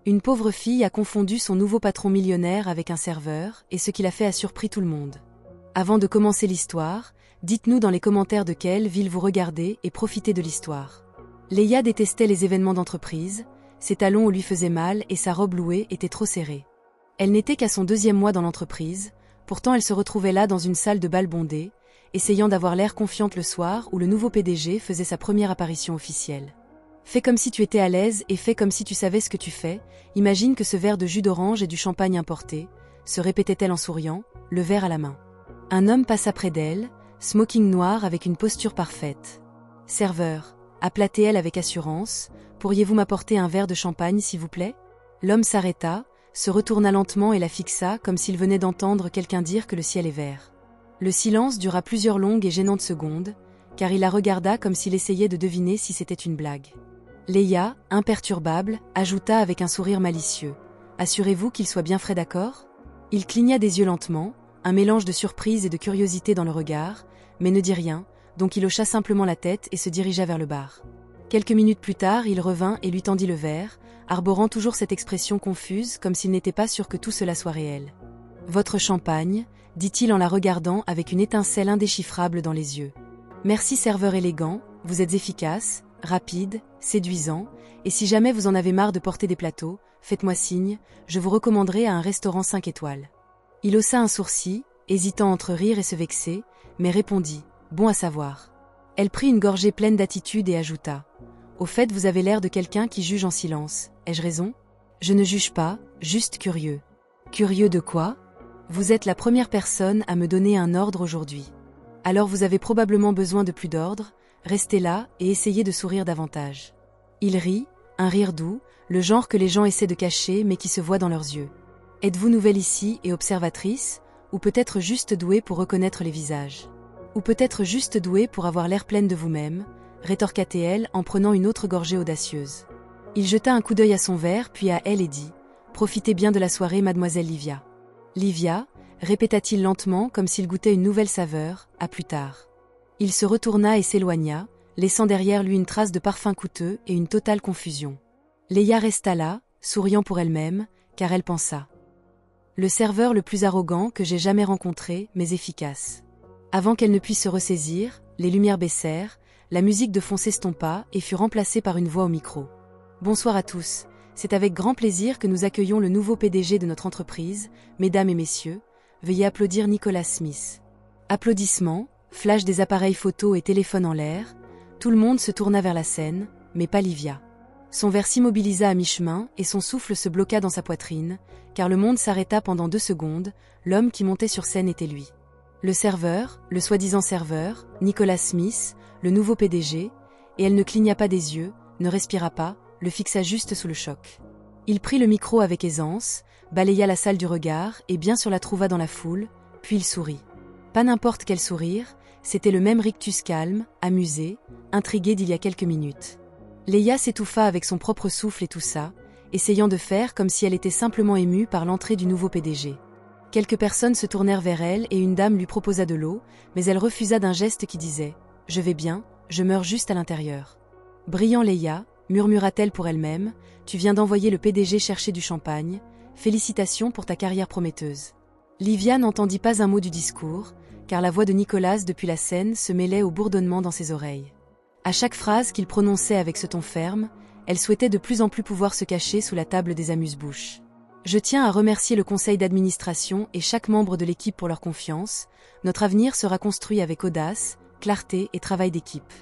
Une pauvre fille a confondu son nouveau patron millionnaire avec un serveur, et ce qu'il a fait a surpris tout le monde. Avant de commencer l'histoire, dites-nous dans les commentaires de quelle ville vous regardez et profitez de l'histoire. Leia détestait les événements d'entreprise, ses talons lui faisaient mal et sa robe louée était trop serrée. Elle n'était qu'à son 2e mois dans l'entreprise, pourtant elle se retrouvait là dans une salle de bal bondée, essayant d'avoir l'air confiante le soir où le nouveau PDG faisait sa première apparition officielle. Fais comme si tu étais à l'aise et fais comme si tu savais ce que tu fais, imagine que ce verre de jus d'orange est du champagne importé, se répétait-elle en souriant, le verre à la main. Un homme passa près d'elle, smoking noir avec une posture parfaite. Serveur, appelait-elle avec assurance, pourriez-vous m'apporter un verre de champagne s'il vous plaît? L'homme s'arrêta, se retourna lentement et la fixa comme s'il venait d'entendre quelqu'un dire que le ciel est vert. Le silence dura plusieurs longues et gênantes secondes, car il la regarda comme s'il essayait de deviner si c'était une blague. Leia, imperturbable, ajouta avec un sourire malicieux. « Assurez-vous qu'il soit bien frais, d'accord ?» Il cligna des yeux lentement, un mélange de surprise et de curiosité dans le regard, mais ne dit rien, donc il hocha simplement la tête et se dirigea vers le bar. Quelques minutes plus tard, il revint et lui tendit le verre, arborant toujours cette expression confuse comme s'il n'était pas sûr que tout cela soit réel. « Votre champagne » dit-il en la regardant avec une étincelle indéchiffrable dans les yeux. « Merci serveur élégant, vous êtes efficace, rapide, séduisant, et si jamais vous en avez marre de porter des plateaux, faites-moi signe, je vous recommanderai à un restaurant 5 étoiles. » Il haussa un sourcil, hésitant entre rire et se vexer, mais répondit « Bon à savoir. » Elle prit une gorgée pleine d'attitude et ajouta « Au fait, vous avez l'air de quelqu'un qui juge en silence, ai-je raison? » « Je ne juge pas, juste curieux. »« Curieux de quoi? » « Vous êtes la première personne à me donner un ordre aujourd'hui. Alors vous avez probablement besoin de plus d'ordre, restez là et essayez de sourire davantage. » Il rit, un rire doux, le genre que les gens essaient de cacher mais qui se voit dans leurs yeux. « Êtes-vous nouvelle ici et observatrice, ou peut-être juste douée pour reconnaître les visages? Ou peut-être juste douée pour avoir l'air pleine de vous-même » rétorqua-t-elle en prenant une autre gorgée audacieuse. Il jeta un coup d'œil à son verre puis à elle et dit « Profitez bien de la soirée, mademoiselle Livia. » « Livia » répéta-t-il lentement comme s'il goûtait une nouvelle saveur, à plus tard. Il se retourna et s'éloigna, laissant derrière lui une trace de parfum coûteux et une totale confusion. Leia resta là, souriant pour elle-même, car elle pensa. Le serveur le plus arrogant que j'ai jamais rencontré, mais efficace. Avant qu'elle ne puisse se ressaisir, les lumières baissèrent, la musique de fond s'estompa et fut remplacée par une voix au micro. « Bonsoir à tous. C'est avec grand plaisir que nous accueillons le nouveau PDG de notre entreprise, mesdames et messieurs, veuillez applaudir Nicholas Smith. » Applaudissements, flash des appareils photo et téléphones en l'air, tout le monde se tourna vers la scène, mais pas Livia. Son verre s'immobilisa à mi-chemin et son souffle se bloqua dans sa poitrine, car le monde s'arrêta pendant 2 secondes, l'homme qui montait sur scène était lui. Le serveur, le soi-disant serveur, Nicholas Smith, le nouveau PDG, et elle ne cligna pas des yeux, ne respira pas, le fixa juste sous le choc. Il prit le micro avec aisance, balaya la salle du regard et bien sûr la trouva dans la foule, puis il sourit. Pas n'importe quel sourire, c'était le même rictus calme, amusé, intrigué d'il y a quelques minutes. Leia s'étouffa avec son propre souffle et toussa, essayant de faire comme si elle était simplement émue par l'entrée du nouveau PDG. Quelques personnes se tournèrent vers elle et une dame lui proposa de l'eau, mais elle refusa d'un geste qui disait « Je vais bien, je meurs juste à l'intérieur. » Brillant Leia, murmura-t-elle pour elle-même, tu viens d'envoyer le PDG chercher du champagne, félicitations pour ta carrière prometteuse. Livia n'entendit pas un mot du discours, car la voix de Nicholas depuis la scène se mêlait au bourdonnement dans ses oreilles. À chaque phrase qu'il prononçait avec ce ton ferme, elle souhaitait de plus en plus pouvoir se cacher sous la table des amuse-bouches. Je tiens à remercier le conseil d'administration et chaque membre de l'équipe pour leur confiance. Notre avenir sera construit avec audace, clarté et travail d'équipe.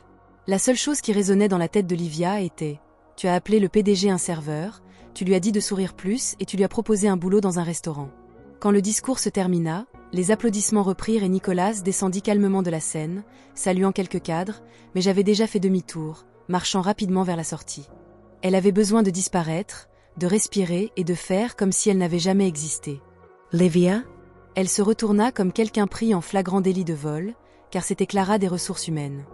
La seule chose qui résonnait dans la tête de Livia était « Tu as appelé le PDG un serveur, tu lui as dit de sourire plus et tu lui as proposé un boulot dans un restaurant. » Quand le discours se termina, les applaudissements reprirent et Nicholas descendit calmement de la scène, saluant quelques cadres, mais j'avais déjà fait demi-tour, marchant rapidement vers la sortie. Elle avait besoin de disparaître, de respirer et de faire comme si elle n'avait jamais existé. « Livia ?» Elle se retourna comme quelqu'un pris en flagrant délit de vol, car c'était Clara des ressources humaines.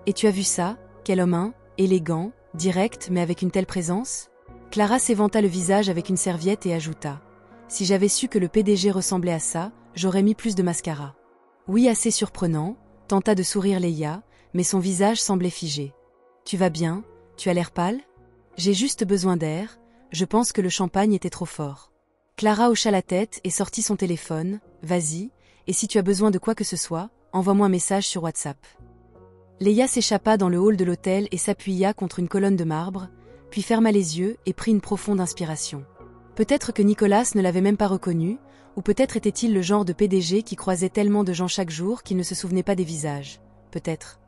« Et tu as vu ça? Quel homme, élégant, direct mais avec une telle présence ?» Clara s'éventa le visage avec une serviette et ajouta « Si j'avais su que le PDG ressemblait à ça, j'aurais mis plus de mascara. » Oui, assez surprenant, tenta de sourire Leia, mais son visage semblait figé. « Tu vas bien? Tu as l'air pâle ? » « J'ai juste besoin d'air, Je pense que le champagne était trop fort. Clara hocha la tête et sortit son téléphone. Vas-y, et si tu as besoin de quoi que ce soit, envoie-moi un message sur WhatsApp. Léa s'échappa dans le hall de l'hôtel et s'appuya contre une colonne de marbre, puis ferma les yeux et prit une profonde inspiration. Peut-être que Nicolas ne l'avait même pas reconnu, ou peut-être était-il le genre de PDG qui croisait tellement de gens chaque jour qu'il ne se souvenait pas des visages. Peut-être.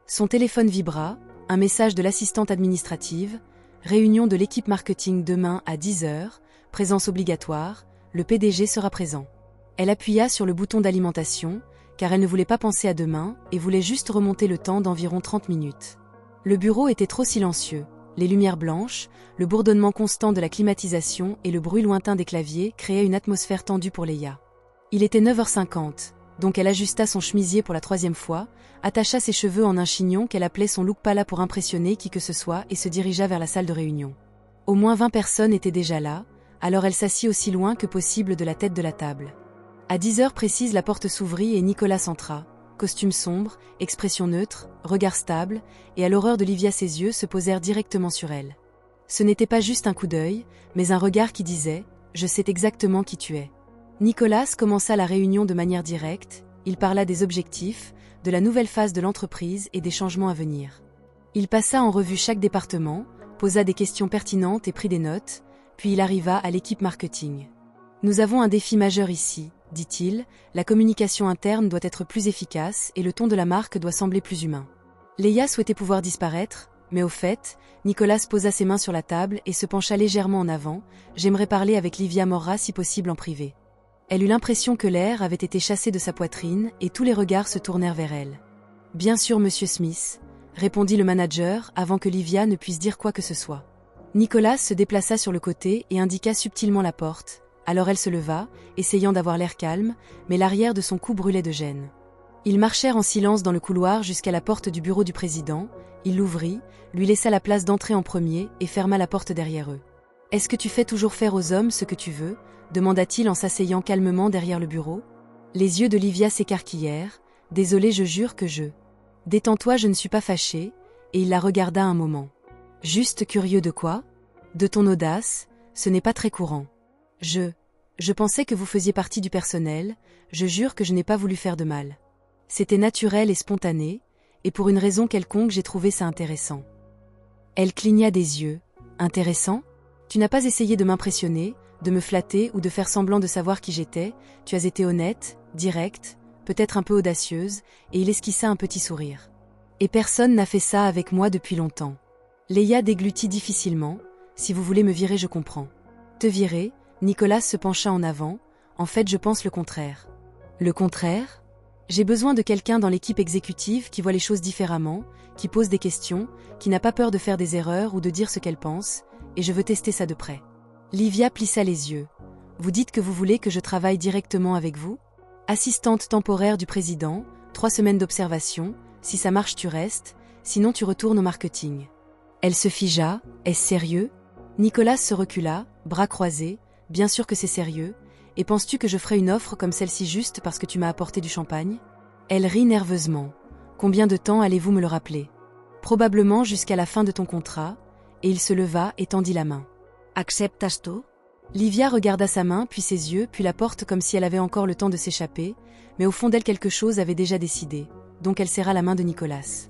Son téléphone vibra, un message de l'assistante administrative, réunion de l'équipe marketing demain à 10h, présence obligatoire, le PDG sera présent. Elle appuya sur le bouton d'alimentation, car elle ne voulait pas penser à demain et voulait juste remonter le temps d'environ 30 minutes. Le bureau était trop silencieux, les lumières blanches, le bourdonnement constant de la climatisation et le bruit lointain des claviers créaient une atmosphère tendue pour Léa. Il était 9h50, donc elle ajusta son chemisier pour la 3e fois, attacha ses cheveux en un chignon qu'elle appelait son look pala pour impressionner qui que ce soit et se dirigea vers la salle de réunion. Au moins 20 personnes étaient déjà là, alors elle s'assit aussi loin que possible de la tête de la table. À 10h précise, la porte s'ouvrit et Nicolas entra. Costume sombre, expression neutre, regard stable, et à l'horreur de Livia ses yeux se posèrent directement sur elle. Ce n'était pas juste un coup d'œil, mais un regard qui disait « Je sais exactement qui tu es ». Nicolas commença la réunion de manière directe, il parla des objectifs, de la nouvelle phase de l'entreprise et des changements à venir. Il passa en revue chaque département, posa des questions pertinentes et prit des notes, puis il arriva à l'équipe marketing. « Nous avons un défi majeur ici, dit-il, la communication interne doit être plus efficace et le ton de la marque doit sembler plus humain. » Léa souhaitait pouvoir disparaître, mais au fait, Nicolas posa ses mains sur la table et se pencha légèrement en avant. « J'aimerais parler avec Livia Morra si possible en privé. » Elle eut l'impression que l'air avait été chassé de sa poitrine et tous les regards se tournèrent vers elle. « Bien sûr, monsieur Smith, » répondit le manager avant que Livia ne puisse dire quoi que ce soit. Nicolas se déplaça sur le côté et indiqua subtilement la porte. Alors elle se leva, essayant d'avoir l'air calme, mais l'arrière de son cou brûlait de gêne. Ils marchèrent en silence dans le couloir jusqu'à la porte du bureau du président, il l'ouvrit, lui laissa la place d'entrer en premier et ferma la porte derrière eux. « Est-ce que tu fais toujours faire aux hommes ce que tu veux ?» demanda-t-il en s'asseyant calmement derrière le bureau. Les yeux de Livia s'écarquillèrent. « Désolé, je jure que je... »« Détends-toi, je ne suis pas fâché. » Et il la regarda un moment. « Juste curieux de quoi ? De ton audace, ce n'est pas très courant. » Je pensais que vous faisiez partie du personnel, je jure que je n'ai pas voulu faire de mal. C'était naturel et spontané, et pour une raison quelconque j'ai trouvé ça intéressant. Elle cligna des yeux. Intéressant ? Tu n'as pas essayé de m'impressionner, de me flatter ou de faire semblant de savoir qui j'étais, tu as été honnête, directe, peut-être un peu audacieuse, et il esquissa un petit sourire. Et personne n'a fait ça avec moi depuis longtemps. Léa déglutit difficilement. Si vous voulez me virer, je comprends. Te virer ? Nicolas se pencha en avant. En fait, je pense le contraire. Le contraire ? J'ai besoin de quelqu'un dans l'équipe exécutive qui voit les choses différemment, qui pose des questions, qui n'a pas peur de faire des erreurs ou de dire ce qu'elle pense, et je veux tester ça de près. Livia plissa les yeux. Vous dites que vous voulez que je travaille directement avec vous ? Assistante temporaire du président, 3 semaines d'observation, si ça marche tu restes, sinon tu retournes au marketing. Elle se figea. Est-ce sérieux ? Nicolas se recula, bras croisés. Bien sûr que c'est sérieux, et penses-tu que je ferai une offre comme celle-ci juste parce que tu m'as apporté du champagne ? Elle rit nerveusement. Combien de temps allez-vous me le rappeler ? Probablement jusqu'à la fin de ton contrat, et il se leva et tendit la main. Acceptas tu ? Livia regarda sa main, puis ses yeux, puis la porte comme si elle avait encore le temps de s'échapper, mais au fond d'elle quelque chose avait déjà décidé, donc elle serra la main de Nicolas.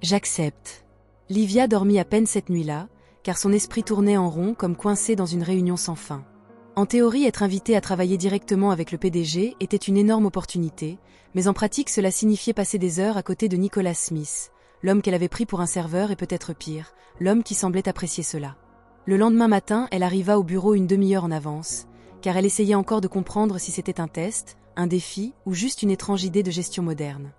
J'accepte. Livia dormit à peine cette nuit-là, car son esprit tournait en rond comme coincé dans une réunion sans fin. En théorie, être invité à travailler directement avec le PDG était une énorme opportunité, mais en pratique cela signifiait passer des heures à côté de Nicolas Smith, l'homme qu'elle avait pris pour un serveur et peut-être pire, l'homme qui semblait apprécier cela. Le lendemain matin, elle arriva au bureau une demi-heure en avance, car elle essayait encore de comprendre si c'était un test, un défi ou juste une étrange idée de gestion moderne.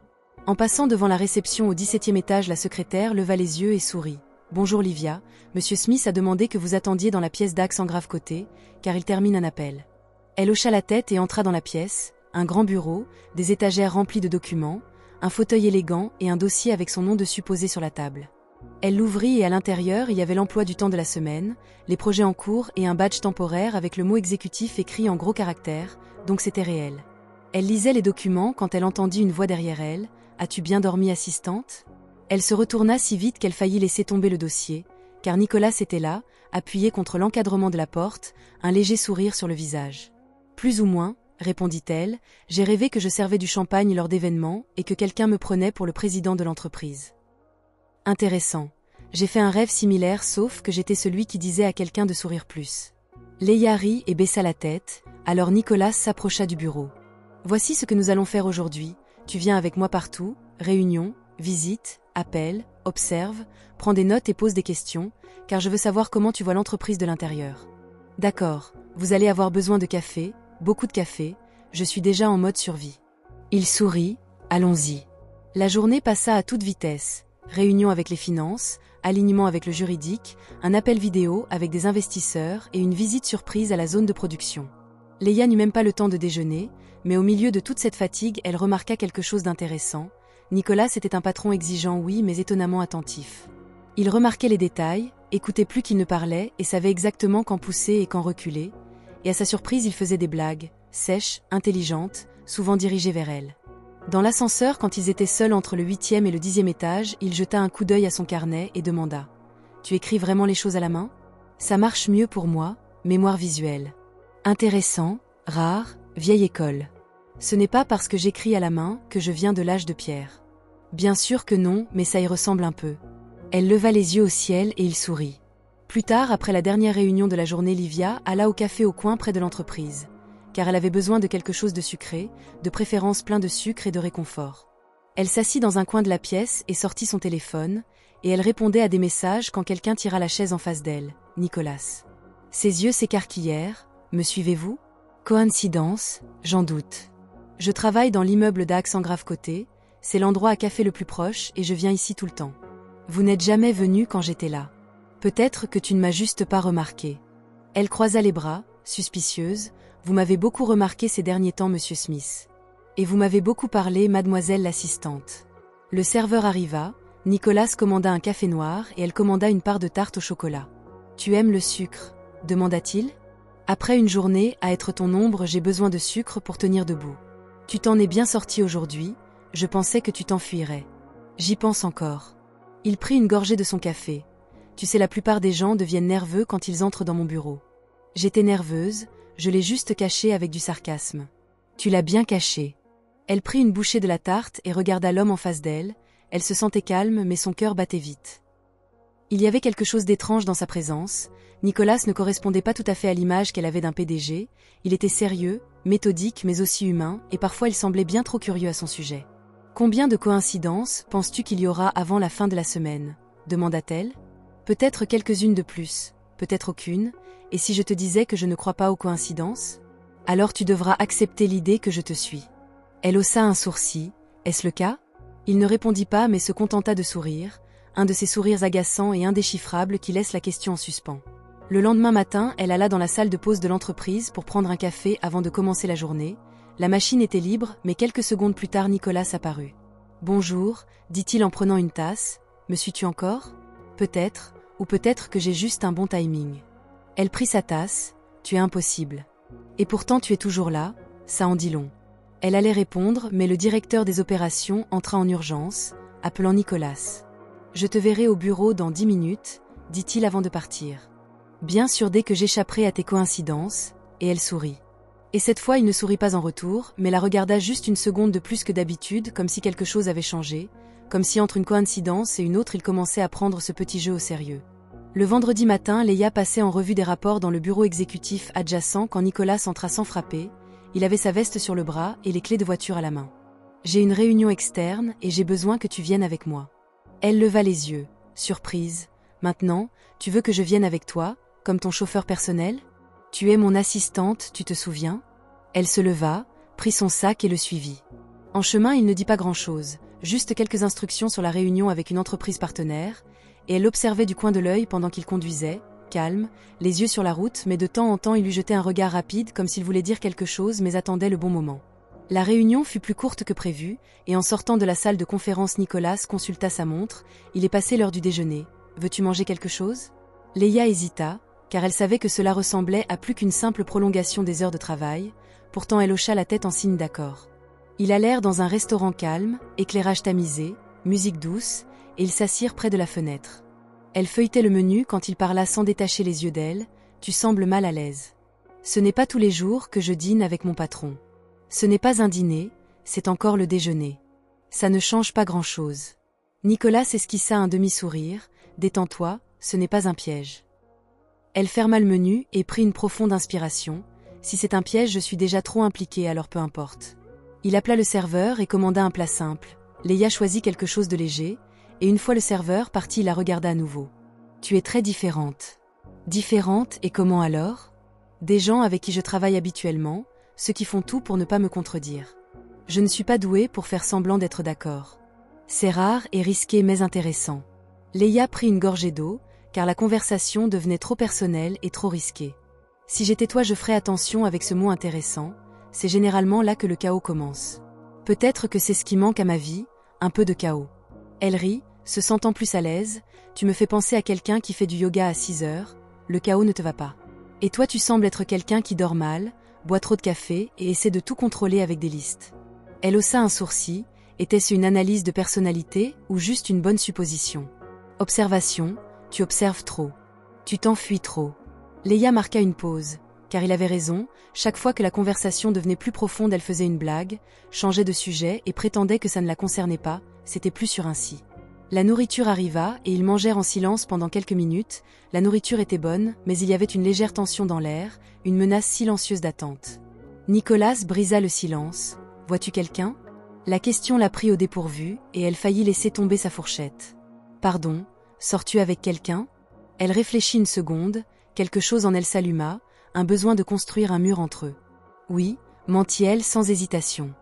En passant devant la réception au 17e étage, la secrétaire leva les yeux et sourit. « Bonjour Livia, Monsieur Smith a demandé que vous attendiez dans la pièce d'Axe en grave côté, car il termine un appel. » Elle hocha la tête et entra dans la pièce, un grand bureau, des étagères remplies de documents, un fauteuil élégant et un dossier avec son nom dessus posé sur la table. Elle l'ouvrit et à l'intérieur il y avait l'emploi du temps de la semaine, les projets en cours et un badge temporaire avec le mot exécutif écrit en gros caractères, donc c'était réel. Elle lisait les documents quand elle entendit une voix derrière elle. « As-tu bien dormi, assistante ?» Elle se retourna si vite qu'elle faillit laisser tomber le dossier, car Nicolas était là, appuyée contre l'encadrement de la porte, un léger sourire sur le visage. Plus ou moins, répondit-elle, j'ai rêvé que je servais du champagne lors d'événements et que quelqu'un me prenait pour le président de l'entreprise. Intéressant. J'ai fait un rêve similaire sauf que j'étais celui qui disait à quelqu'un de sourire plus. Léa rit et baissa la tête, alors Nicolas s'approcha du bureau. Voici ce que nous allons faire aujourd'hui, tu viens avec moi partout, réunion, visite, appel, observe, prends des notes et pose des questions, car je veux savoir comment tu vois l'entreprise de l'intérieur. D'accord, vous allez avoir besoin de café, beaucoup de café, je suis déjà en mode survie. Il sourit, allons-y. La journée passa à toute vitesse, réunion avec les finances, alignement avec le juridique, un appel vidéo avec des investisseurs et une visite surprise à la zone de production. Léa n'eut même pas le temps de déjeuner, mais au milieu de toute cette fatigue, elle remarqua quelque chose d'intéressant. Nicolas était un patron exigeant, oui, mais étonnamment attentif. Il remarquait les détails, écoutait plus qu'il ne parlait et savait exactement quand pousser et quand reculer, et à sa surprise, il faisait des blagues, sèches, intelligentes, souvent dirigées vers elle. Dans l'ascenseur, quand ils étaient seuls entre le 8e et le 10e étage, il jeta un coup d'œil à son carnet et demanda « Tu écris vraiment les choses à la main ? Ça marche mieux pour moi, mémoire visuelle. Intéressant, rare, vieille école. Ce n'est pas parce que j'écris à la main que je viens de l'âge de pierre. Bien sûr que non, mais ça y ressemble un peu. » Elle leva les yeux au ciel et il sourit. Plus tard, après la dernière réunion de la journée, Livia alla au café au coin près de l'entreprise, car elle avait besoin de quelque chose de sucré, de préférence plein de sucre et de réconfort. Elle s'assit dans un coin de la pièce et sortit son téléphone, et elle répondait à des messages quand quelqu'un tira la chaise en face d'elle, Nicolas. Ses yeux s'écarquillèrent, « Me suivez-vous ? Coïncidence, j'en doute. Je travaille dans l'immeuble d'Axe en Grave-Côté, c'est l'endroit à café le plus proche et je viens ici tout le temps. Vous n'êtes jamais venu quand j'étais là. Peut-être que tu ne m'as juste pas remarqué. » Elle croisa les bras, suspicieuse. « Vous m'avez beaucoup remarqué ces derniers temps, monsieur Smith. Et vous m'avez beaucoup parlé, mademoiselle l'assistante. » Le serveur arriva, Nicolas commanda un café noir et elle commanda une part de tarte au chocolat. « Tu aimes le sucre ? » demanda-t-il. « Après une journée, à être ton ombre, j'ai besoin de sucre pour tenir debout. Tu t'en es bien sorti aujourd'hui, je pensais que tu t'enfuirais. J'y pense encore. » Il prit une gorgée de son café. « Tu sais, la plupart des gens deviennent nerveux quand ils entrent dans mon bureau. J'étais nerveuse, je l'ai juste caché avec du sarcasme. Tu l'as bien caché. » Elle prit une bouchée de la tarte et regarda l'homme en face d'elle. Elle se sentait calme, mais son cœur battait vite. Il y avait quelque chose d'étrange dans sa présence. Nicolas ne correspondait pas tout à fait à l'image qu'elle avait d'un PDG. Il était sérieux, méthodique, mais aussi humain, et parfois il semblait bien trop curieux à son sujet. « Combien de coïncidences penses-tu qu'il y aura avant la fin de la semaine ? » demanda-t-elle. « Peut-être quelques-unes de plus, peut-être aucune. Et si je te disais que je ne crois pas aux coïncidences ? Alors tu devras accepter l'idée que je te suis. » Elle haussa un sourcil. « Est-ce le cas ? » Il ne répondit pas mais se contenta de sourire, un de ces sourires agaçants et indéchiffrables qui laissent la question en suspens. Le lendemain matin, elle alla dans la salle de pause de l'entreprise pour prendre un café avant de commencer la journée. La machine était libre, mais quelques secondes plus tard Nicolas apparut. « Bonjour, dit-il en prenant une tasse. Me suis-tu encore ? Peut-être, ou peut-être que j'ai juste un bon timing. » Elle prit sa tasse. « Tu es impossible. Et pourtant tu es toujours là, ça en dit long. » Elle allait répondre, mais le directeur des opérations entra en urgence, appelant Nicolas. « Je te verrai au bureau dans 10 minutes, dit-il avant de partir. Bien sûr dès que j'échapperai à tes coïncidences, » et elle sourit. Et cette fois il ne sourit pas en retour, mais la regarda juste une seconde de plus que d'habitude, comme si quelque chose avait changé, comme si entre une coïncidence et une autre il commençait à prendre ce petit jeu au sérieux. Le vendredi matin, Léa passait en revue des rapports dans le bureau exécutif adjacent quand Nicolas entra sans frapper. Il avait sa veste sur le bras et les clés de voiture à la main. « J'ai une réunion externe et j'ai besoin que tu viennes avec moi. » Elle leva les yeux, surprise. « Maintenant, tu veux que je vienne avec toi, comme ton chauffeur personnel ? Tu es mon assistante, tu te souviens ? » Elle se leva, prit son sac et le suivit. En chemin, il ne dit pas grand-chose, juste quelques instructions sur la réunion avec une entreprise partenaire, et elle l'observait du coin de l'œil pendant qu'il conduisait, calme, les yeux sur la route, mais de temps en temps il lui jetait un regard rapide comme s'il voulait dire quelque chose mais attendait le bon moment. La réunion fut plus courte que prévu, et en sortant de la salle de conférence Nicolas consulta sa montre. Il est passé l'heure du déjeuner. « Veux-tu manger quelque chose ?» Léa hésita, car elle savait que cela ressemblait à plus qu'une simple prolongation des heures de travail, pourtant elle hocha la tête en signe d'accord. Ils allèrent dans un restaurant calme, éclairage tamisé, musique douce, et ils s'assirent près de la fenêtre. Elle feuilletait le menu quand il parla sans détacher les yeux d'elle. Tu sembles mal à l'aise. Ce n'est pas tous les jours que je dîne avec mon patron. Ce n'est pas un dîner, c'est encore le déjeuner. Ça ne change pas grand-chose. Nicolas esquissa un demi-sourire. Détends-toi, ce n'est pas un piège. Elle ferma le menu et prit une profonde inspiration. Si c'est un piège, je suis déjà trop impliquée, alors peu importe. Il appela le serveur et commanda un plat simple. Leia choisit quelque chose de léger, et une fois le serveur parti, il la regarda à nouveau. Tu es très différente. Différente, et comment alors? Des gens avec qui je travaille habituellement, ceux qui font tout pour ne pas me contredire. Je ne suis pas douée pour faire semblant d'être d'accord. C'est rare et risqué mais intéressant. Leia prit une gorgée d'eau, car la conversation devenait trop personnelle et trop risquée. Si j'étais toi, je ferais attention avec ce mot intéressant, c'est généralement là que le chaos commence. Peut-être que c'est ce qui manque à ma vie, un peu de chaos. Elle rit, se sentant plus à l'aise. Tu me fais penser à quelqu'un qui fait du yoga à 6 heures, le chaos ne te va pas. Et toi tu sembles être quelqu'un qui dort mal, boit trop de café et essaie de tout contrôler avec des listes. Elle haussa un sourcil, était-ce une analyse de personnalité ou juste une bonne supposition? Observation, tu observes trop. Tu t'enfuis trop. Leia marqua une pause, car il avait raison, chaque fois que la conversation devenait plus profonde elle faisait une blague, changeait de sujet et prétendait que ça ne la concernait pas, c'était plus sûr ainsi. La nourriture arriva et ils mangèrent en silence pendant quelques minutes. La nourriture était bonne, mais il y avait une légère tension dans l'air, une menace silencieuse d'attente. Nicolas brisa le silence. « Vois-tu quelqu'un » La question la prit au dépourvu, et elle faillit laisser tomber sa fourchette. « Pardon, sors-tu avec quelqu'un » Elle réfléchit une seconde, quelque chose en elle s'alluma, un besoin de construire un mur entre eux. « Oui » mentit-elle sans hésitation.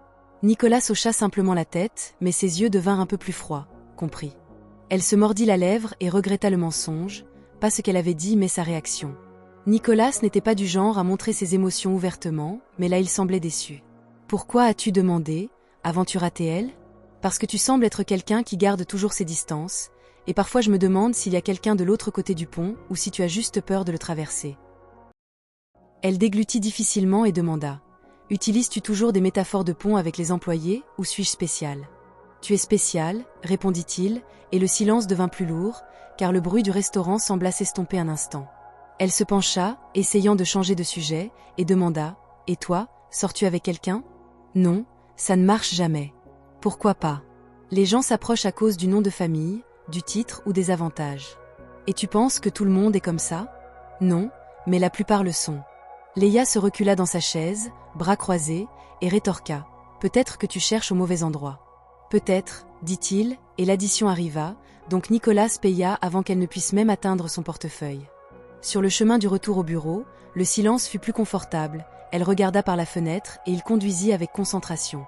Nicolas hocha simplement la tête, mais ses yeux devinrent un peu plus froids. Compris. Elle se mordit la lèvre et regretta le mensonge, pas ce qu'elle avait dit mais sa réaction. Nicolas n'était pas du genre à montrer ses émotions ouvertement, mais là il semblait déçu. « Pourquoi as-tu demandé » Aventura-t-elle ? Parce que tu sembles être quelqu'un qui garde toujours ses distances, et parfois je me demande s'il y a quelqu'un de l'autre côté du pont ou si tu as juste peur de le traverser. Elle déglutit difficilement et demanda. « Utilises-tu toujours des métaphores de pont avec les employés ou suis-je spécial ?» « Tu es spécial, répondit-il, et le silence devint plus lourd, car le bruit du restaurant sembla s'estomper un instant. Elle se pencha, essayant de changer de sujet, et demanda « Et toi, sors-tu avec quelqu'un ?»« Non, ça ne marche jamais. »« Pourquoi pas ?» Les gens s'approchent à cause du nom de famille, du titre ou des avantages. « Et tu penses que tout le monde est comme ça ?»« Non, mais la plupart le sont. » Leia se recula dans sa chaise, bras croisés, et rétorqua « Peut-être que tu cherches au mauvais endroit. » Peut-être, dit-il, et l'addition arriva, donc Nicolas paya avant qu'elle ne puisse même atteindre son portefeuille. Sur le chemin du retour au bureau, le silence fut plus confortable, elle regarda par la fenêtre et il conduisit avec concentration.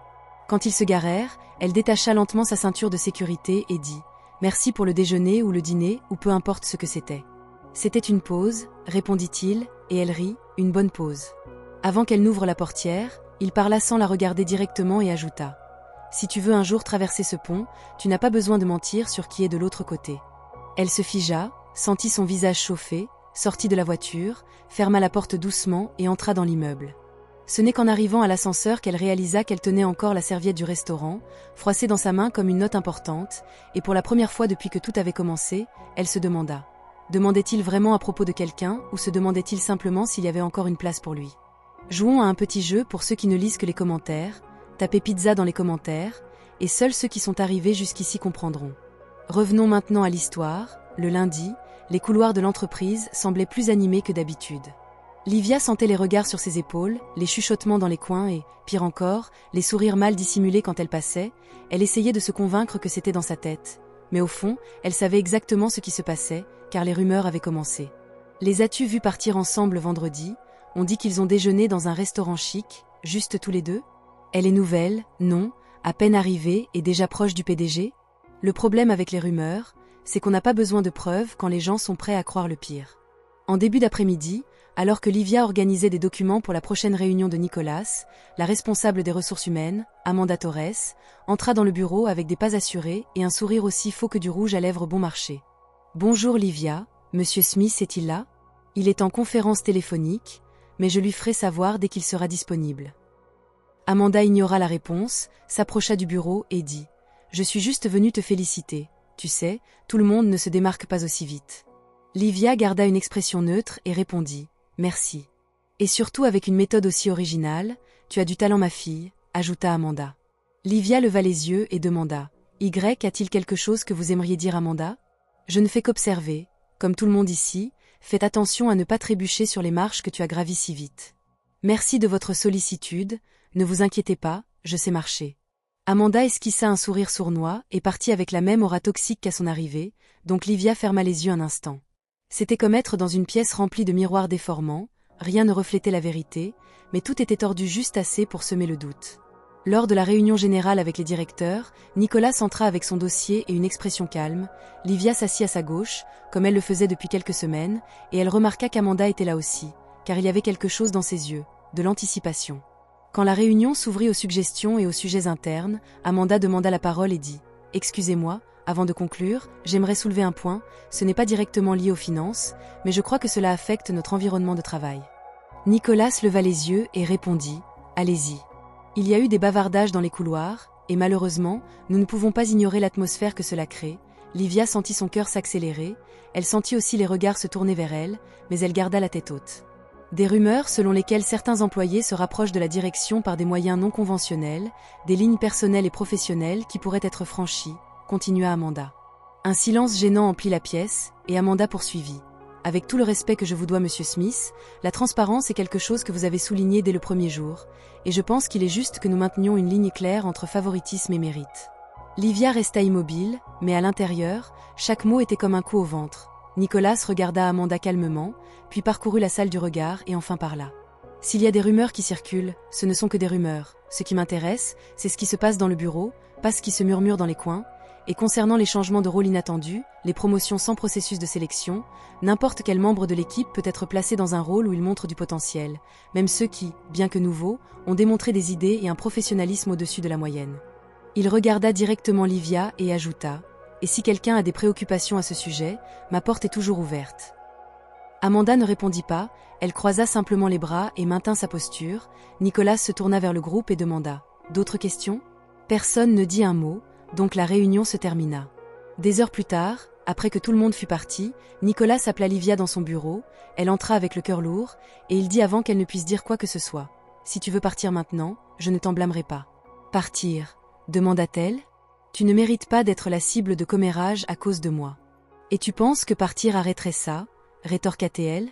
Quand ils se garèrent, elle détacha lentement sa ceinture de sécurité et dit « Merci pour le déjeuner ou le dîner ou peu importe ce que c'était. » C'était une pause, répondit-il, et elle rit, une bonne pause. Avant qu'elle n'ouvre la portière, il parla sans la regarder directement et ajouta « Si tu veux un jour traverser ce pont, tu n'as pas besoin de mentir sur qui est de l'autre côté. » Elle se figea, sentit son visage chauffer, sortit de la voiture, ferma la porte doucement et entra dans l'immeuble. Ce n'est qu'en arrivant à l'ascenseur qu'elle réalisa qu'elle tenait encore la serviette du restaurant, froissée dans sa main comme une note importante, et pour la première fois depuis que tout avait commencé, elle se demanda. Demandait-il vraiment à propos de quelqu'un ou se demandait-il simplement s'il y avait encore une place pour lui? Jouons à un petit jeu pour ceux qui ne lisent que les commentaires. Tapez pizza dans les commentaires, et seuls ceux qui sont arrivés jusqu'ici comprendront. Revenons maintenant à l'histoire. Le lundi, les couloirs de l'entreprise semblaient plus animés que d'habitude. Livia sentait les regards sur ses épaules, les chuchotements dans les coins et, pire encore, les sourires mal dissimulés quand elle passait. Elle essayait de se convaincre que c'était dans sa tête. Mais au fond, elle savait exactement ce qui se passait, car les rumeurs avaient commencé. Les as-tu vus partir ensemble vendredi? On dit qu'ils ont déjeuné dans un restaurant chic, juste tous les deux? Elle est nouvelle, non, à peine arrivée et déjà proche du PDG? Le problème avec les rumeurs, c'est qu'on n'a pas besoin de preuves quand les gens sont prêts à croire le pire. En début d'après-midi, alors que Livia organisait des documents pour la prochaine réunion de Nicolas, la responsable des ressources humaines, Amanda Torres, entra dans le bureau avec des pas assurés et un sourire aussi faux que du rouge à lèvres bon marché. « Bonjour Livia, Monsieur Smith est-il là? Il est en conférence téléphonique, mais je lui ferai savoir dès qu'il sera disponible. » Amanda ignora la réponse, s'approcha du bureau et dit « Je suis juste venue te féliciter. tu sais, tout le monde ne se démarque pas aussi vite. Livia garda une expression neutre et répondit « Merci. Et surtout avec une méthode aussi originale, tu as du talent ma fille », ajouta Amanda. Livia leva les yeux et demanda « Y a-t-il quelque chose que vous aimeriez dire Amanda ?» Je ne fais qu'observer, comme tout le monde ici, faites attention à ne pas trébucher sur les marches que tu as gravies si vite. Merci de votre sollicitude, ne vous inquiétez pas, je sais marcher. Amanda esquissa un sourire sournois et partit avec la même aura toxique qu'à son arrivée, donc Livia ferma les yeux un instant. C'était comme être dans une pièce remplie de miroirs déformants, rien ne reflétait la vérité, mais tout était tordu juste assez pour semer le doute. Lors de la réunion générale avec les directeurs, Nicolas entra avec son dossier et une expression calme. Livia s'assit à sa gauche, comme elle le faisait depuis quelques semaines, et elle remarqua qu'Amanda était là aussi, car il y avait quelque chose dans ses yeux, de l'anticipation. Quand la réunion s'ouvrit aux suggestions et aux sujets internes, Amanda demanda la parole et dit « Excusez-moi, avant de conclure, j'aimerais soulever un point, ce n'est pas directement lié aux finances, mais je crois que cela affecte notre environnement de travail. » Nicolas leva les yeux et répondit « Allez-y. » Il y a eu des bavardages dans les couloirs, et malheureusement, nous ne pouvons pas ignorer l'atmosphère que cela crée. Livia sentit son cœur s'accélérer, elle sentit aussi les regards se tourner vers elle, mais elle garda la tête haute. Des rumeurs selon lesquelles certains employés se rapprochent de la direction par des moyens non conventionnels, des lignes personnelles et professionnelles qui pourraient être franchies, continua Amanda. Un silence gênant emplit la pièce, et Amanda poursuivit. Avec tout le respect que je vous dois, Monsieur Smith, la transparence est quelque chose que vous avez souligné dès le premier jour, et je pense qu'il est juste que nous maintenions une ligne claire entre favoritisme et mérite. Livia resta immobile, mais à l'intérieur, chaque mot était comme un coup au ventre. Nicolas regarda Amanda calmement, puis parcourut la salle du regard et enfin parla. S'il y a des rumeurs qui circulent, ce ne sont que des rumeurs. Ce qui m'intéresse, c'est ce qui se passe dans le bureau, pas ce qui se murmure dans les coins. Et concernant les changements de rôle inattendus, les promotions sans processus de sélection, n'importe quel membre de l'équipe peut être placé dans un rôle où il montre du potentiel, même ceux qui, bien que nouveaux, ont démontré des idées et un professionnalisme au-dessus de la moyenne. Il regarda directement Livia et ajouta « Et si quelqu'un a des préoccupations à ce sujet, ma porte est toujours ouverte. » Amanda ne répondit pas, elle croisa simplement les bras et maintint sa posture. Nicolas se tourna vers le groupe et demanda « D'autres questions ?» Personne ne dit un mot. Donc la réunion se termina. Des heures plus tard, après que tout le monde fut parti, Nicolas appela Livia dans son bureau, elle entra avec le cœur lourd, et il dit avant qu'elle ne puisse dire quoi que ce soit. « Si tu veux partir maintenant, je ne t'en blâmerai pas. »« Partir ?» demanda-t-elle. « Tu ne mérites pas d'être la cible de commérages à cause de moi. »« Et tu penses que partir arrêterait ça ?» rétorqua-t-elle.